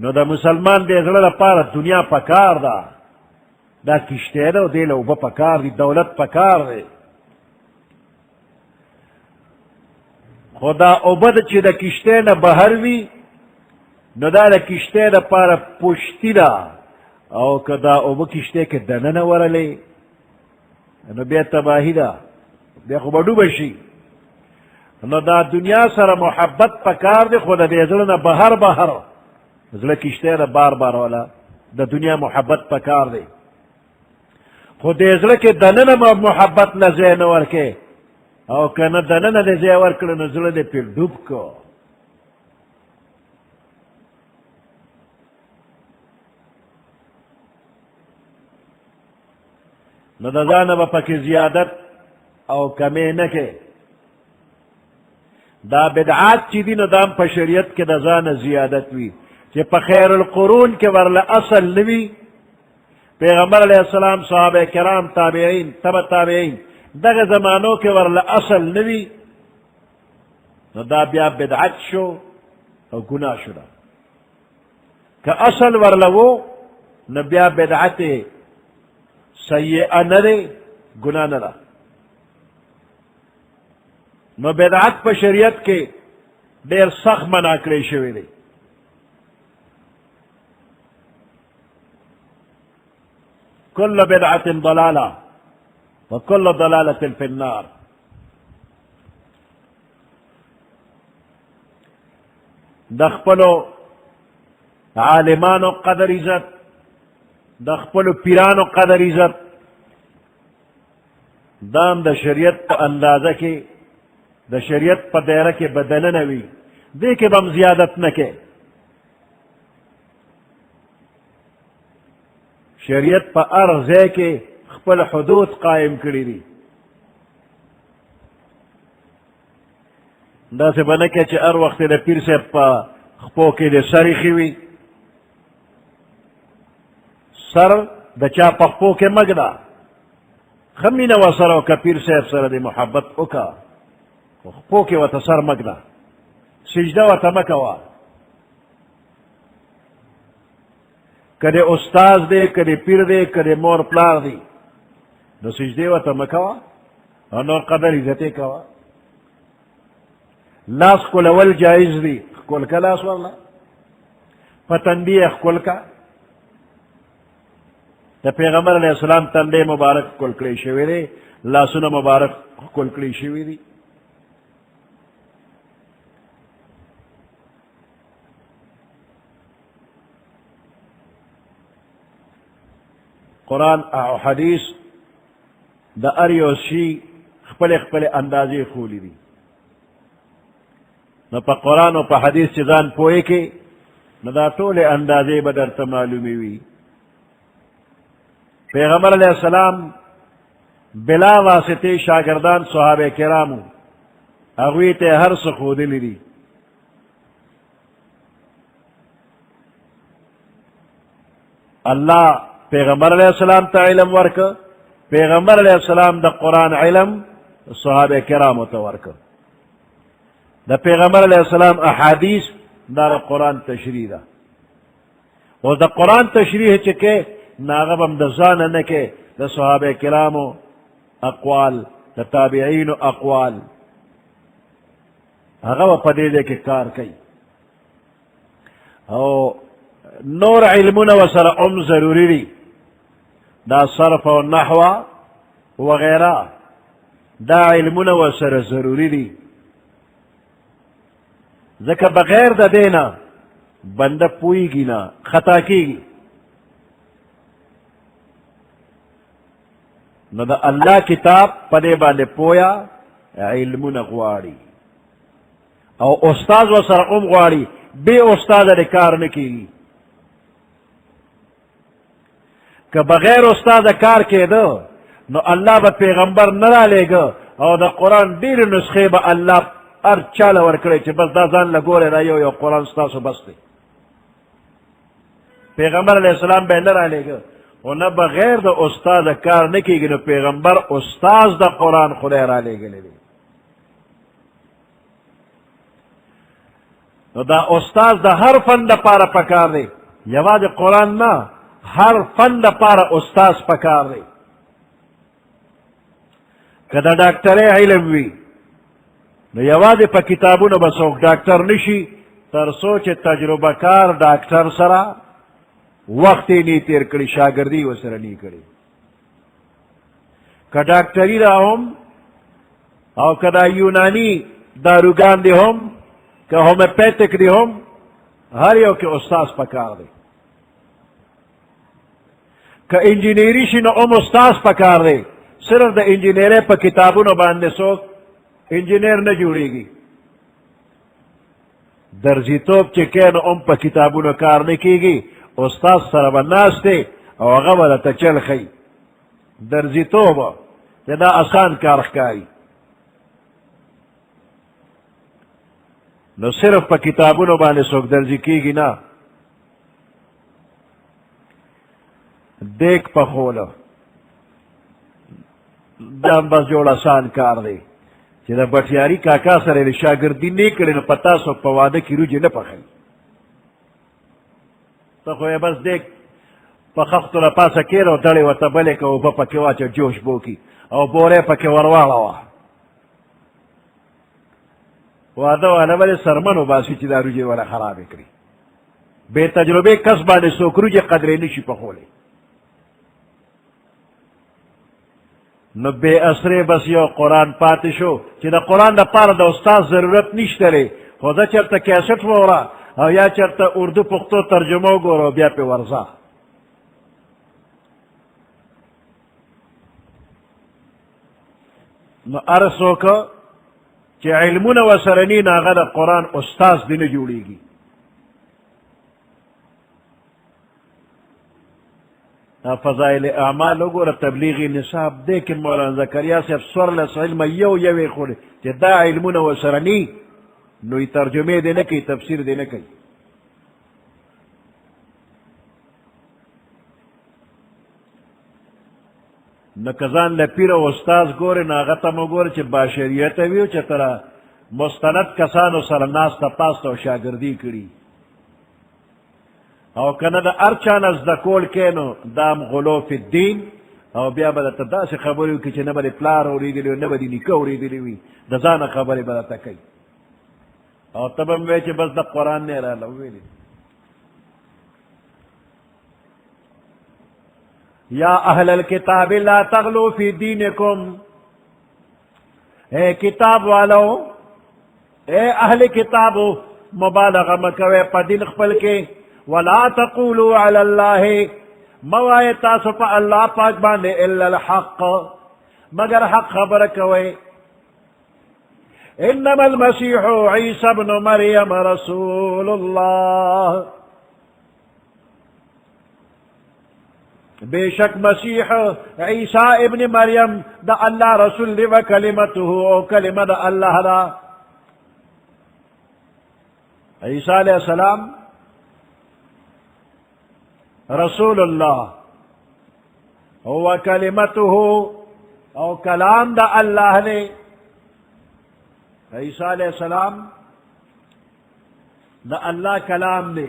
نو د مسلمان دې زړه لپاره دنیا پکار ده دا کشته ده او دې له اوبه پکار دي دولت پکار دی خو دا اوبه چې د کشته نه بهر وي نو دا د کشته لپاره پشتي ده او که دا اوبه کشته کې دننه ورلې نو بیا تباهي ده بیا خو به ډوبه شي نو دا دنیا سره محبت پکار دی خو د دې زړه نه بهر زړه کشته ده بار والا د دنیا محبت پکار دی خو دې زړه کې دننه محبت نه ځای نه ورکې او که نه دننه دې ځای ورکړه نو زړه دې پرې ډوب کو نو د ځانه به پکې زیادت او کمې نه کې دا بدعات چې دي نو دا هم په شریعت کې د ځانه زیادت وي چې په خیر القرون کې ورله اصل نه وي پیغمبر علیه السلام صحابه کرام تابعین تبع تابعین دغه زمانو کې ورله اصل نه وي نو دا بیا بدعت شو او ګناه شو ده که اصل ورله و نو بیا بدعت سیئه نه دی ګناه نه ده نو بدعت په شریعت کې ډېر سخت منع کړی شوی دی كل بدعة ضلالة وكل ضلالة في النار د خپلو عالمانو قدر عزت د خپلو پیرانو قدر عزت دام د شریعت په اندازه کې د شریعت په دایره کې بدلنه وي دې کې به هم زیادت نه کې شریعت په هر ځای کې خپل حدود قائم کړي دي داسې به نه کې چې هر وخت د پیر صاحب په خپو کې د سر ایښي وي سر د چا په خپو کې مه ږده ښه مینه ورسره وکړه پیر صاحب سره د محبت وکړه خو خپو کې ورته سر مه ږده سجده ورته مه کوه که د استاذ دی که د پیر دی که د مور پلار دی نو سجدې ورته مه کوه او نور قدر عزت یې کوه لاس ښکلول جایز دی ښکل که لاس ورله په تندي یې ښکل که د پیغمبر علیه السلام تندی مبارک ښکل کړی شوی دی لاسونه مبارک ښکل کړی شوي دي قرآن او حدیث د هر یو شي خپلې خپلې اندازې خولی دي نو په قرآن او په حدیث چې ځان پوهې کې نو دا ټولې اندازې به درته معلومې وي پیغمبر علیه السلام بلا واسطې شاگردان صحابه کرامو هغوی ته هر څه ښودلي دي الله پیغمبر علیہ السلام تا علم ورک پیغمبر علیہ السلام دا قرآن علم صحابه کرامو تا ورک دا پیغمبر علیہ السلام احادیث دا قرآن تشریح دا او دا قرآن تشریح چکے ناغبم دا زان نکے دا صحابه کرامو اقوال دا تابعین اقوال هغه په دې کې کار کوي او نور علمونه وسره ام ضروری دي دا صرف و نحو وغیرہ دا علمونه وسره ضروری دي ځکه بغیر د دینا بنده پوهیږي نه خطا کیږي نو دا اللہ کتاب پدے باندے پویا علمون غواړي او استاد و سر ام غواړي بے استاد دے کار نکی کہ بغیر استاد کار کے دو نو اللہ با پیغمبر نرا لے گا او دا قرآن دیر نسخے با اللہ ار چال ورکڑے چھ بس دا زان لگولے دا یو قرآن ستاسو بس دے پیغمبر علیہ السلام بے نرا لے گا و نہ بغیر دا استاد کار نکی گی نو پیغمبر استاز دا قرآن خدا را لے گلے دے نو دا استاز دا ہر فن دا پارا پکار دے یواز قرآن نا ہر فن دا پارا استاز پکار دے کدا ڈاکٹر علم وی نو یواز پا کتابو نو بسوک ڈاکٹر نشی تر سوچ تجربہ کار ڈاکٹر سرا وقتی نی تیر کری شاگردی و سر نی کری که ڈاکٹری را ہم او کدا یونانی داروگان دی ہم که ہومیوپیتک دی ہم ہر یو کے استاز پکار دی که انجینیری شی نو استاز پکار دی صرف دا انجینیرے پا کتابو نو باندے سوک انجینیر نہ جوڑے گی درزی توب چکے نو پا کتابو نو کار نکی گی استاد سره بناس تے او غبر تا چل خی درزی توبا دا آسان کار خکاری نو صرف پا کتابونو بانے سوک درزی کی گی نا دیکھ پا خولا دام بس جوڑ آسان کار دے چی دا بٹیاری کاکا سره شاگردی نیکڑی نو پتا سوک پا وعدہ کی روجی نپا خی تو خوی بس دیکھ پا خختو لپاسا کیر و دلی و تبلی که او پا کوا چا جوش بو کی او بورے پا که وروالا وا وعدہ والا بلی سرمنو باسی چی دا روجی والا خراب کری بے تجربے کس بانے سوک روجی قدرے نشی پا خولے نو بے اثرے بس یو قرآن پاتی شو چی دا قرآن دا پار دا استاز ضرورت نشترے خودا چرتا کیسٹ وورا او یا چرتا اردو پختو ترجمو گورو بیا پی ورزا نو ارسو که چی علمون و سرنین آغا دا قرآن استاز دین جوڑی گی فضائل اعمال گورا تبلیغی نصاب دیکن مولانا زکریا صاحب سورلس علم یو خوڑی چی دا علمون و سرنین نوی ترجمے دینے کی تفسیر دینے کی نکزان لپیر و استاز گورے ناغتم گورے چی باشریت ویو چی ترا مستند کسانو سرناس تا پاستا و شاگردی کری او کنه دا ارچان از دا کول کینو دام غلو فی الدین او بیا با دا دا سی خبریو که چی نبا دی پلار اوری دلیو نبا دی نکو اوری دلیوی دا زان خبری با دا تکی او تبم ویچے بس دا قرآن نے رہا لویلی یا اہل الکتاب لا تغلو فی دینکم اے کتاب والو اے اہل کتابو مبالغہ مکوے پا دین خپل کے ولا تقولو علی اللہ موائے تاسو پا اللہ پاک باندے الا الحق مگر حق خبر کوئے انما المسیح عیسی ابن مریم رسول اللہ بے شک مسیح عیسی ابن مریم دا اللہ رسول دی و کلمته او کلمہ دا اللہ دا عیسی علیہ السلام رسول اللہ و کلمته او کلام دا اللہ نے عیسیٰ علیہ السلام دا اللہ کلام دے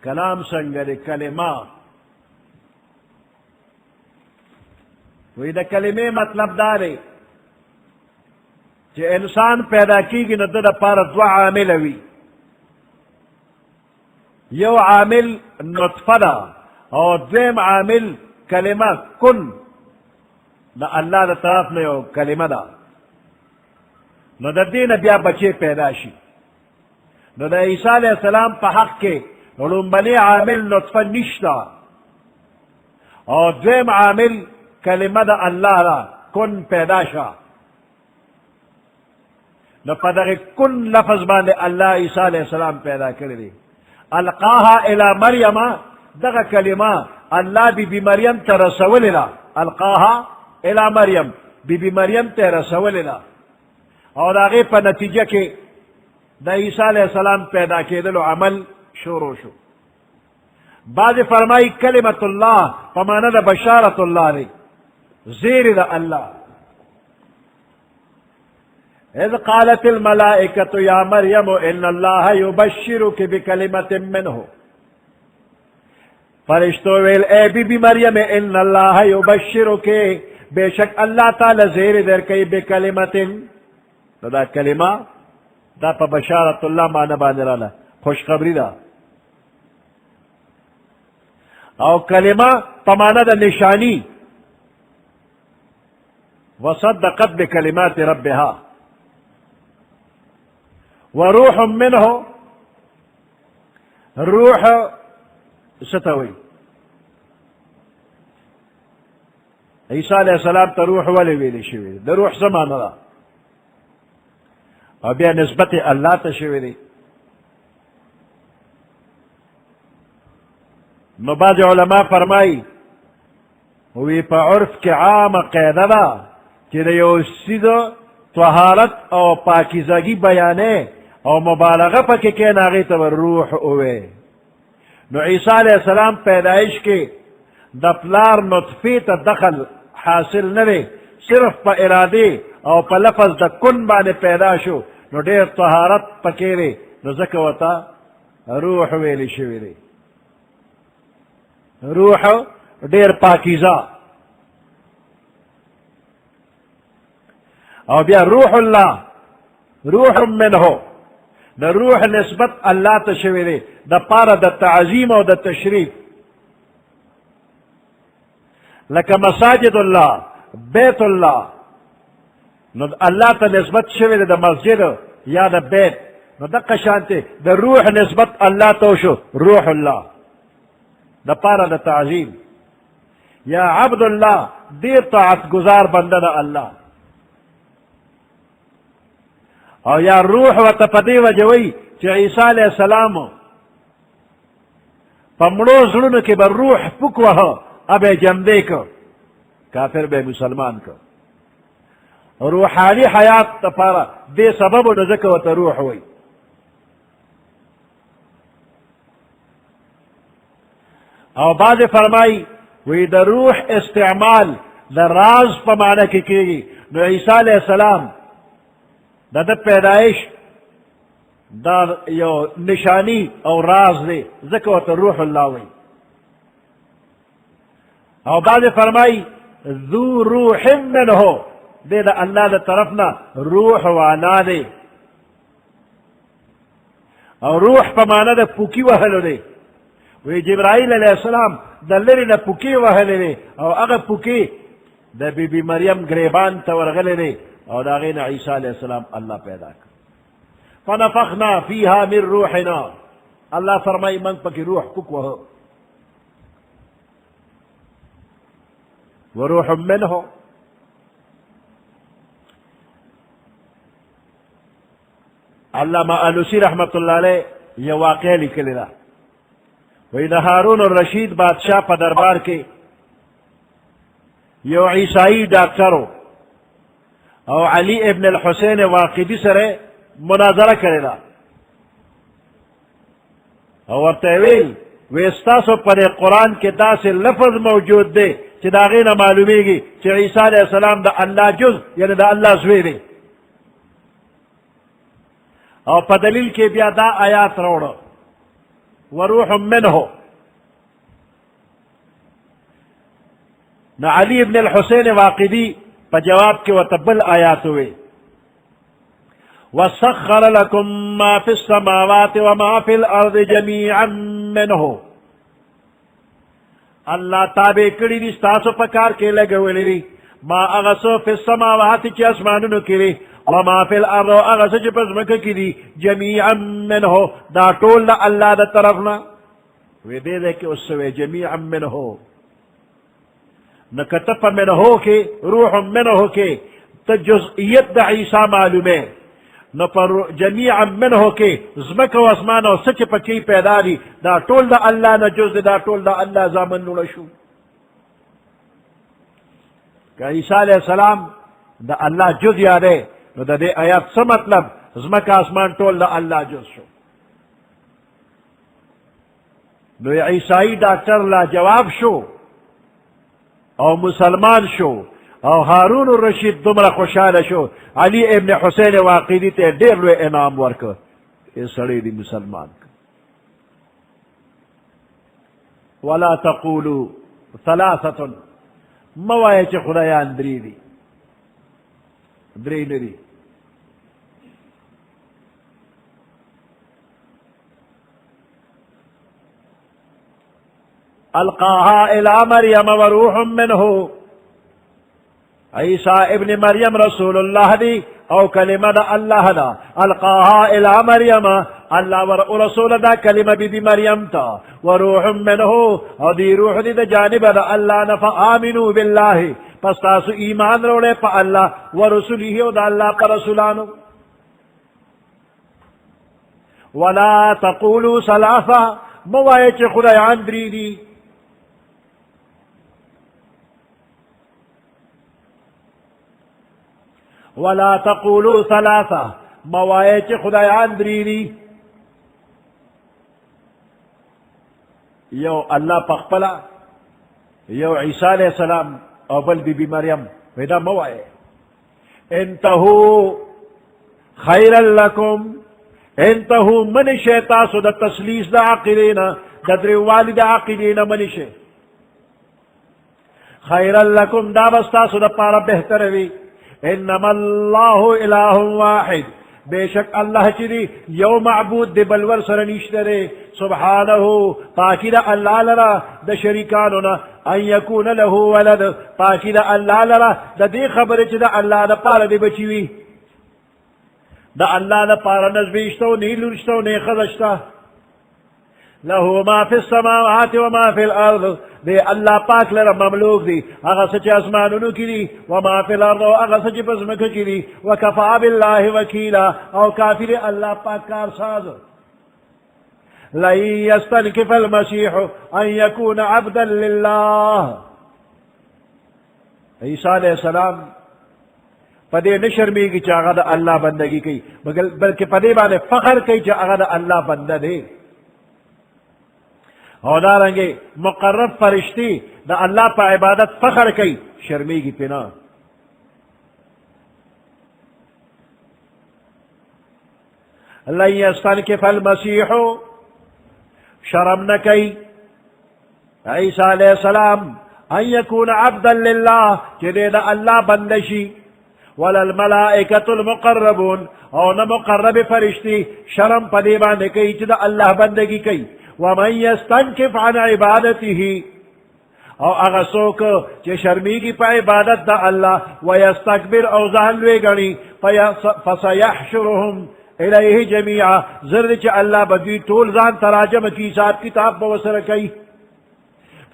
کلام سنگر کلمہ وہی دا کلمے مطلب دارے کہ انسان پیدا کی گی نو دا پار دو عامل ہوئی یو عامل نطفہ دا اور دویم عامل کلمہ کن دا اللہ دا طرف نے یو کلمہ دا نو دا دین بیا بچے پیدا شی نو دا عیسیٰ علیہ السلام پا حق کے لومبني عامل نطفه نشتا او دویم عامل کلمه دا اللہ را کن پیدا شا نو پدغ کن لفظ باندے اللہ عیسیٰ علیہ السلام پیدا کردی القاها الى مریم دغ کلمه اللہ بی بی مریم ترسولنا القاها الى مریم بی بی مریم ترسولنا اور آگے پا نتیجہ کے دا عیسیٰ علیہ السلام پیدا کردلو عمل شروع شو بعد فرمائی کلمت اللہ پمانا دا بشارت اللہ نے زیر دا اللہ اذ قالت الملائکۃ یا مریم ان اللہ یبشرک بکلمت منہ فرشتو ویل اے بی بی مریم ان اللہ یبشرک بے شک اللہ تعالی زیر در کئی بکلمت دا کلمہ دا پا بشارت اللہ مانا باندرانا خوشخبری دا او کلمہ پمانا دا نشانی وصدقت بکلمات ربها وروح منه روح ستوي عیسیٰ علیہ السلام تا روح ولی ویلی شوی دا روح زمانہ دا او بیا نسبت اللہ تا شوی دی نو بعض علماء فرمائی وی پا عرف کی عام قیدہ دا چی دا یو سید طہارت او پاکیزگی بیانے او مبالغہ پا کے ناغی تا روح اوے نو عیسیٰ علیہ السلام پیدائش کے دا پلار نطفی تا دخل حاصل نوے صرف پا ارادے او پا لفظ دا کن بانے پیدا شو نو دیر طہارت پکیرے نو زکوتا روح ویلی شویلے روح دیر پاکیزہ او بیا روح اللہ روح منہ دا روح نسبت اللہ تشویلے دا پارا دا تعظیم او دا تشریف لکا مساجد اللہ بیت اللہ نو اللہ تا نسبت شویلے دا مسجد یا دا بیت نو دا قشانتے دا روح نسبت اللہ توشو روح اللہ دا پارا دا تعظیم یا عبد اللہ دیر طاعت گزار بندہ دا اللہ او یا روح و تپدی و جوئی چی عیسیٰ علیہ السلام پمڑو ظلم کے بر روح پکوہ اب جمدے کو کافر بے مسلمان کو روحانی حیات تپارا دے سبب و نزک و تروح ہوئی او بعد فرمائی وی دا روح استعمال دا راز پمانا کی گی نو عیسیٰ علیہ السلام دا دا پیدائش دا یو نشانی او راز دے ذکوت روح اللہ وی او بعد فرمائی ذو روح منہ دے دا اللہ دا طرفنا روح وانا دے او روح پمانا دا پوکی وحلو دے وی جبرائیل علیہ السلام دا لری نا پوکی وحلو دے او اگا پوکی دا بی بی مریم گریبان تا ورغلے دے او دا غین عیسیٰ علیہ السلام اللہ پیدا کر فنفخنا فیہا من روحنا اللہ فرمائی من پکی روح پکوہ وروح منہ علامہ علوسی رحمت اللہ علیہ یہ واقعہ لکھلے دا وی دا ہارون الرشید بادشاہ پا دربار کے یو عیسائی ڈاکٹرو او علی ابن الحسین واقعی سرے مناظرہ کرے دا او ورطویل ویستاسو پر قرآن کے دا سے لفظ موجود دے چی داغین معلومی گی چی عیسیٰ علیہ السلام دا اللہ جز یعنی دا اللہ زوی دے او پا دلیل کے بیا دا آیات روڑا وروح منہ نا علی ابن الحسین واقعی پا جواب کے وطبل آیات ہوئے وَسَخَّرَ لَكُم مَّا فِي السَّمَاوَاتِ وَمَا فِي الْأَرْضِ جَمِيعًا مِّنْهُ اللہ تابع کری دی ستاسو پکار کے لگے ولی ما اغسو فی السماوات چی اسمانونو کری وما فی الارض اغسو چی پزمکہ کی دی جمیعا منہو دا طول دا اللہ دا طرفنا وی دے دے کہ اس سے جمیعا منہو نکتف منہو کے روح منہو کے تجزئیت دا عیسیٰ معلومے نو پر جمیعا منہو کے زمک و اسمان و سچ پکی پیدا دی دا طول دا اللہ نا جز دا طول دا اللہ زامن نولشو کہ عیسیٰ علیہ السلام دا اللہ جز یادے نو دا دے آیات سا مطلب زمک اسمان طول دا اللہ جز شو نو عیسائی ڈاکٹر لا جواب شو او مسلمان شو او هارون الرشید دمرا خوشحال شو علی ابن حسین واقعی تے دیر لوے انعام ورک اس سڑی دی مسلمان ولا تقولوا ثلاثة موائے چے خدایان دری دی دری ندی القاها الى مریم وروح منه عیسیٰ ابن مریم رسول اللہ دی او کلمہ دا اللہ دا القاها الى مریم اللہ ورسول دا کلمہ بی بی مریم تا وروح منه او دی روح دی دا جانب دا اللہ نفا آمنوا باللہ پس تاسو ایمان روڑے پا اللہ ورسولی او دا اللہ پا رسولانو ولا تقولوا ثلاثة موائے چے خدایان دری دی ولا تقولوا ثلاثة موائے چے خدایان دری دی یو اللہ پخپلا یو عیسیٰ علیہ السلام او بل بی بی مریم ویدہ موائے انتہو خیرا لکم انتہو منشے تاسو دا تسلیس دا عقلین دا دریوالی دا عقلین منشے خیرا لکم دا بستاسو دا پارا بہتر وی انما اللہ الہ واحد بے شک اللہ چری یو معبود دے بلور سرنیشترے سبحانہو پاکی دا اللہ لرا دا شریکانونا ان یکون لہو ولد پاکی دا اللہ لرا دا دی خبر چی دا اللہ دا پارا دے بچیوی دا اللہ دا پارا نزبیشتو نی لرشتو نی خزشتا لہو ما فی السماوات وما فی الارض دے اللہ پاک لرا مملوک دی اغا سچ اسمانونو کی دی وما فی الارض اغا سچ پزمک کی دی وکفا باللہ وکیلا او کافر اللہ پاک کار ساز لن یستنکف المسیح ان یکون عبدا للہ عیسیٰ علیہ السلام پدے نشرمی کی چاہا دا اللہ بندگی کی بلکہ پدے بانے فخر کی چاہا دا اللہ بندہ دے اور دارنگے مقرب فرشتی دا اللہ پا عبادت فخر کی شرمی کی پنا لن یستنکف المسیح شرم نکی عیسیٰ علیہ السلام ان یکون عبدا للہ چدے دا اللہ بندشی ولا الملائکۃ المقربون او نہ مقرب فرشتی شرم پدیبا نکی چدا اللہ بندگی کی ومن یستنکف عن عبادته او اغسوک چے شرمیگی پا عبادت دا اللہ ویستکبر او ذہنوے گنی فسیحشرهم الیہ جمیعا زرد چے اللہ بدوی طول زان تراجم کی حساب کتاب بوسر کی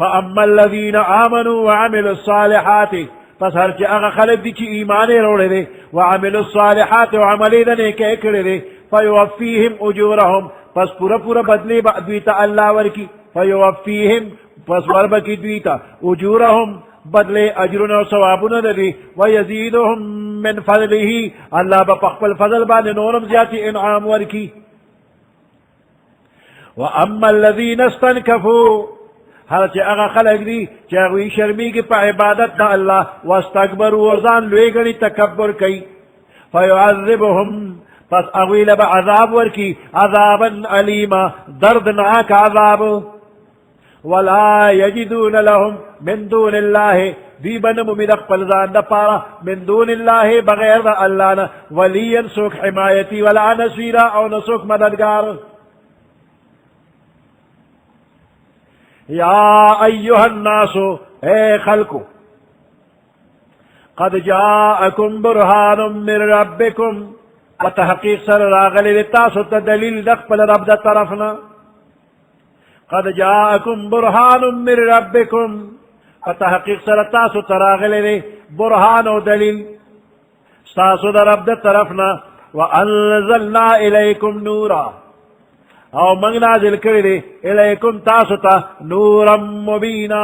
فاما الذین آمنوا وعملوا الصالحات پس ہر چے اغا خلق دی چی ایمانے روڑے دے وعملوا الصالحات وعملی دنے کے اکڑے دے فیوفیہم اجورہم پس پورا پورا بدلی با دویتا اللہ ورکی فیوفیہم پس وربکی دویتا اجورہم بدلے اجرنا و ثوابنا دے ویزیدہم من فضلہی اللہ با پخپل فضل بانے نورم زیادی انعام ورکی واما الذین استنکفوا ہر چے اغا خلق دی چاگوی شرمی کی پا عبادت دا اللہ واستکبروا وزان لوے گنی تکبر کی فیعذبہم پس اغویل با عذاب ورکی عذابا علیما دردناک عذاب ولا یجدون لهم من دون اللہ دی بنمو من اقبل زان دا پارا من دون اللہ بغیر دا اللہ نا ولیا سوک حمایتی ولا نسویرا او نسوک مددگار یا ایوہ الناس اے خلقو قد جاءکم برہان من ربکم وتحقیق سر راغلی تاسو تا دلیل دقبل رب دا طرفنا قد جاءكم برهان من ربكم فتحقیق سرطاسو تراغلے دے برهان و دلیل ستاسو در رب در طرفنا وانزلنا الیکم نورا او منگ نازل کردے الیکم تاسو تا نورا مبینا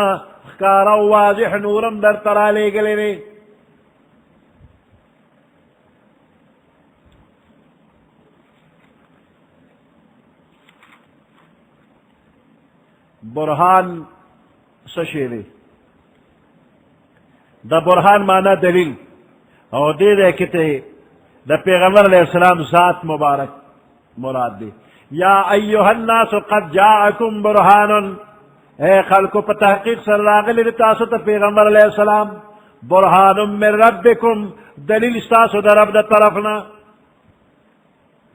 خکارا واضح نورم در ترالے گلے دے برهان سشیرے دا برهان مانا دلیل او دے دے کتے دا پیغمبر علیہ السلام ذات مبارک مراد دے یا ایوہ الناس قد جاءکم برهان اے خلقو پا تحقیق سر راغلی تاسو تا پیغمبر علیہ السلام برهان من ربکم دلیل ستاسو دا رب دا طرفنا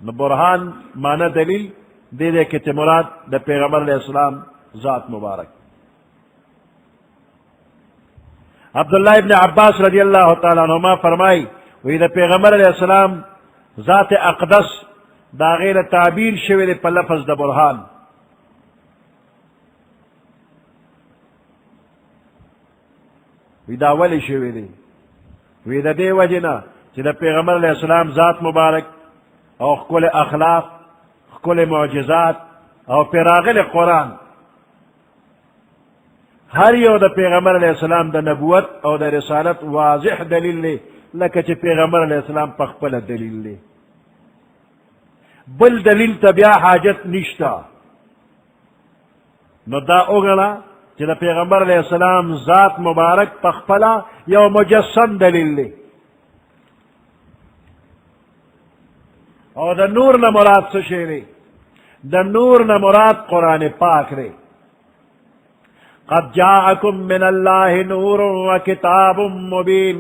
برهان مانا دلیل دے دے کتے مراد دا پیغمبر علیہ السلام ذات مبارک عبداللہ ابن عباس رضی اللہ تعالیٰ عنہما فرمائی وی دا پیغمبر علیہ السلام ذات اقدس دا غیر تعبیر شوی دے پا لفظ دا برهان وی دا ولی شوی دے وی دا دے وجنا چی دا پیغمبر علیہ السلام ذات مبارک او خکل اخلاق خکل معجزات او پیراغل قرآن ہر یو دا پیغمبر علیہ السلام دا نبوت او دا رسالت واضح دلیل لے لکہ چی پیغمبر علیہ السلام پخپل دلیل لے بل دلیل تبیا حاجت نشتا نو دا اگلا چی دا پیغمبر علیہ السلام ذات مبارک پخپلا یو مجسم دلیل لے او دا نور نا مراد سشیرے دا نور نا مراد قرآن پاک رے قد جاءكم من الله نور وكتاب مبين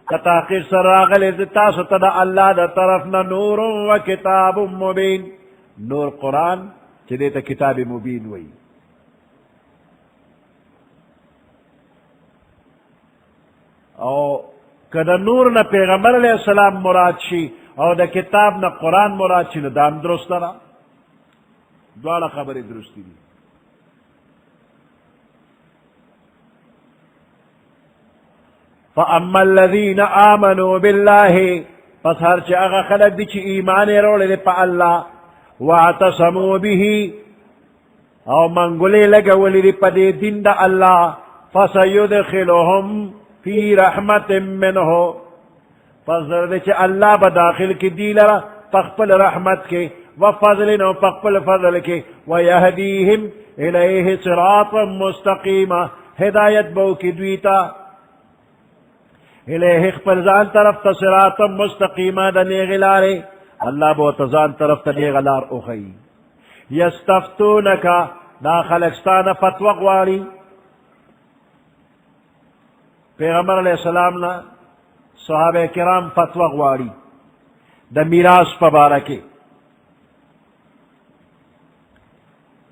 کتاقیر سراغل تاسو تدا اللہ دا طرفنا نور وكتاب مبين نور قرآن چلے تا کتاب مبین وئی او کدا نور نا پیغمبر علیہ السلام مراد شی او دا کتاب نا قرآن مراد شی نا دام درست را دوالا خبر درستی دی فَأَمَّا الَّذِينَ آمَنُوا بِاللَّهِ پس ہر چی اغا خلق دی چی ایمان روڑے دے پا اللہ وَاعْتَصَمُوا بِهِ او منگلے لگولی دی پا دے دین دا اللہ فَسَيُدْخِلُهُمْ فِي رَحْمَةٍ مِّنْهُ پس دے چی اللہ بداخل کی دی لرا پخپل رحمت کے وفضلن و پخپل فضل کے وَيَهْدِيهِمْ إِلَيْهِ صِرَاطًا مُسْتَقِيمًا ہدایت بو کی دویتا الیہ اخپل زان طرف تا صراطا مستقیما دا نیغلارے اللہ بہت زان طرف تا نیغلار اخی یستفتونکا دا خلقستان فتوہ غواری پیغمبر علیہ السلام نا صحابہ کرام فتوہ غواری دا میراث پبارکے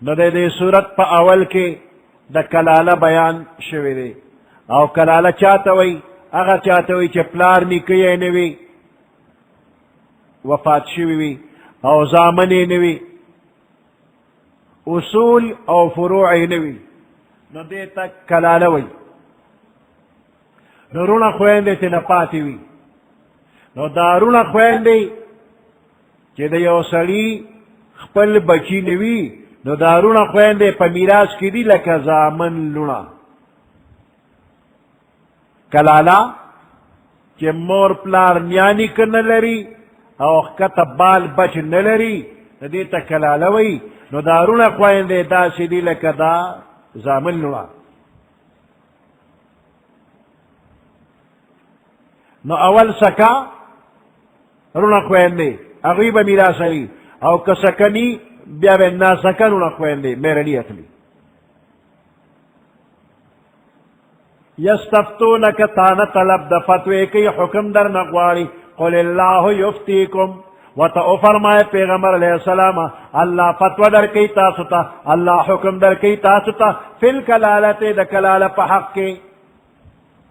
نو دے صورت پا اول کے دا کلالہ بیان شوی دے او کلالہ چاہتا وی اگا چاہتا ہوئی چھ پلار نکی نوی وفات شوی وی او زامنی نوی اصول او فروعی نوی نو دیتا کلالوی نو رونا خویندے تینا پاتی وی نو دا رونا خویندے چھ دا یو سڑی خپل بچی نوی نو دا رونا خویندے پا میراث کی دی لکا زامن لونا کلالا چی مور پلار نیانی کن لری او کتا بال بچ نلری دیتا کلالوی نو دارون اخوائن دے دا سیدی لکا دا زامن لنا نو اول سکا رون اخوائن دے اغیب میراسری او کسکنی بیا بے نا سکا رون اخوائن دے میرے لی اخلی یستفتونک تانا طلب دا فتوے کی حکم در نقواری قل اللہ یفتیکم و تا فرمائے پیغمبر علیہ السلام اللہ فتوہ در کی تاستا اللہ حکم در کی تاستا فی الکلالت دا کلال پا حق کے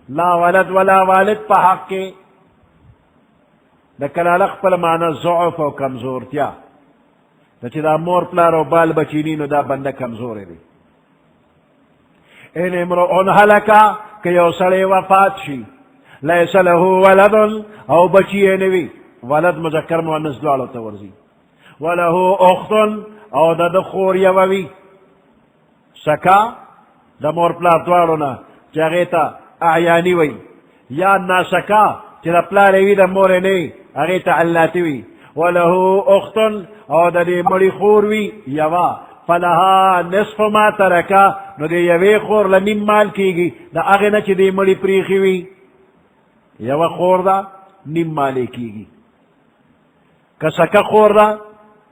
لا ولد ولا والد پا حق کے دا کلال اخپل معنی ضعف و کمزورتیا چې دا مور پلار او بال بچینی نو دا بنده کمزور دی. ان امرؤ هلکا که یو سړی وفات شي لیس له ولد او بچی نه وي، ولد مذکر مؤنث دواړو ته ورځي، وله اخت او د خور یوه وي، سکا د مور پلار دواړو نه چې هغې ته اعیاني وي، یا ناسکا چې د پلار یې وي د مور یې نه وي هغې ته علاتي وي، وله اخت او د دې مړي خور وي یوه، فلها نصف ما ترکا نو د یوې خور له نیم مال کېږي د هغې نه چې دې مړي پریښي وي، یوه خور ده نیم مال یې کېږي، که سکه خور ده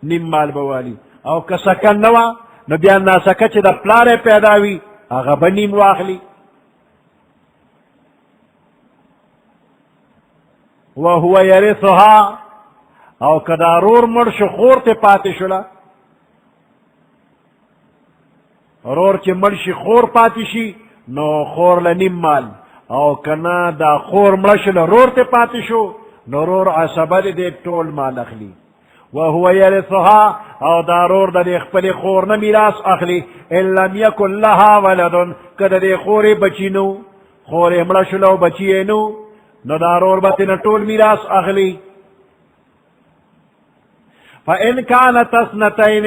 نیم مال به والي، او که سکه نه وه نو بیا ناسکه چې د پلار یې پیدا وي هغه به نیم واخلي. وهو یرثها او که دا رور مړ شو خور ته پاتې شوله، رور چې مړ شي خور پاتې شي نو خور له نیم مال، او که نه دا خور مړه شوله رور ته پاتې شو نو رور عصبه دی ټول مال اخلي. وهو یرثها او دا رور د دې خپلې خور نه میراث اخلي، ان لم یکن لها ولد که د دې خورې بچي نو، خور یې مړه شوله او بچي یې نو دا رور به ترنه ټول میراث اخلي. فإن كانت اثنتين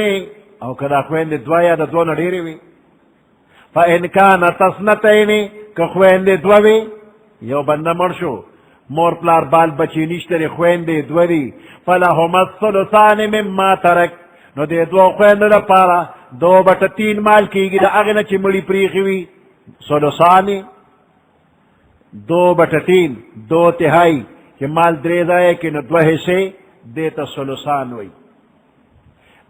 او که دا خویندې دوه یا د دوه نه ډېرې وي، فإن كانت اثنتين که خویندې دوه وي، یو بنده مړ شو مور پلار بال بچی نشته خویندې دوه دي، فلهما الثلثان مما ترک نو دې دوه خویندو لپاره 2/3 مال کېږي د هغې نه چې مړي پریښي وي، ثلثان 2/3 2 تہائی چې مال 3 ځایه کې نو 2 حصې دې ته ثلثان وایي.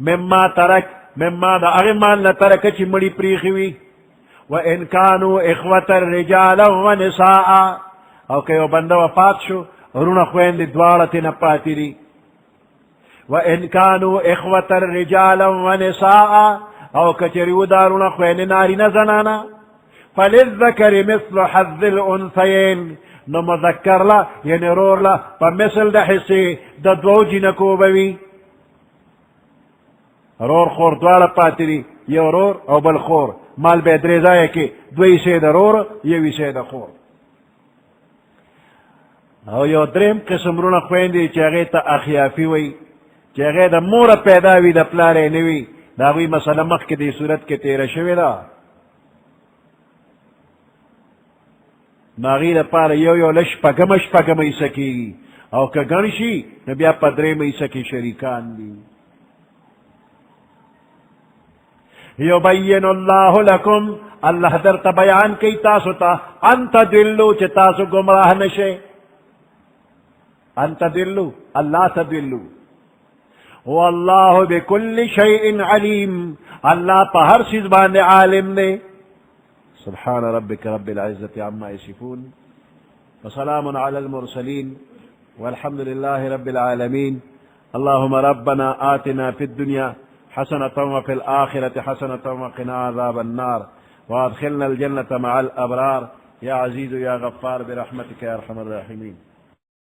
مما ترک مما د هغې مال نه ترکه چې مړي پریښي وي. وإن كانوا إخوة رجالا ونساء او که یو بنده وفات شو ورونه خویندې دواړه ترنه پاتې دي. وإن كانوا إخوة رجالا ونساء او که چېرې ودارونه خویندې نارینه زنانه، فللذکر مثل حظ الانثیین نو مذکر له یعنې رور له په مثل د حصې د دوو جینکو به وي. رور خور دواړه پاتې دي، یو رور او بل خور، مال به 3 ځایه کې 2 حصې د رور 1 حصې د خور. او یو دریم قسم رونه خویندې چې هغې ته اخیافي وایي، چې هغې د موره پیدا وي د پلار یې نه وي، د هغوی مسله مخکې دې صورت کې تېره شوې ده. نو هغې دپاره یو له شپږمه حصه کېږي، او که ګڼ شي نو بیا په 3مه حصه کې شریکان دي. یبین الله لکم الله درته بیان کوي تاسو ته ان تدلوا چې تاسو ګمراه نشئ، ان تدلوا الله تدلوا. والله بكل شيء عليم الله په هر شي باندې عالم دی. سبحان ربك رب العزة عما يصفون وسلام على المرسلين والحمد لله رب العالمين. اللهم ربنا آتنا في الدنيا حسنة وفي الآخرة حسنة وقنا عذاب النار وادخلنا الجنة مع الأبرار يا عزيز يا غفار برحمتك يا أرحم الراحمين.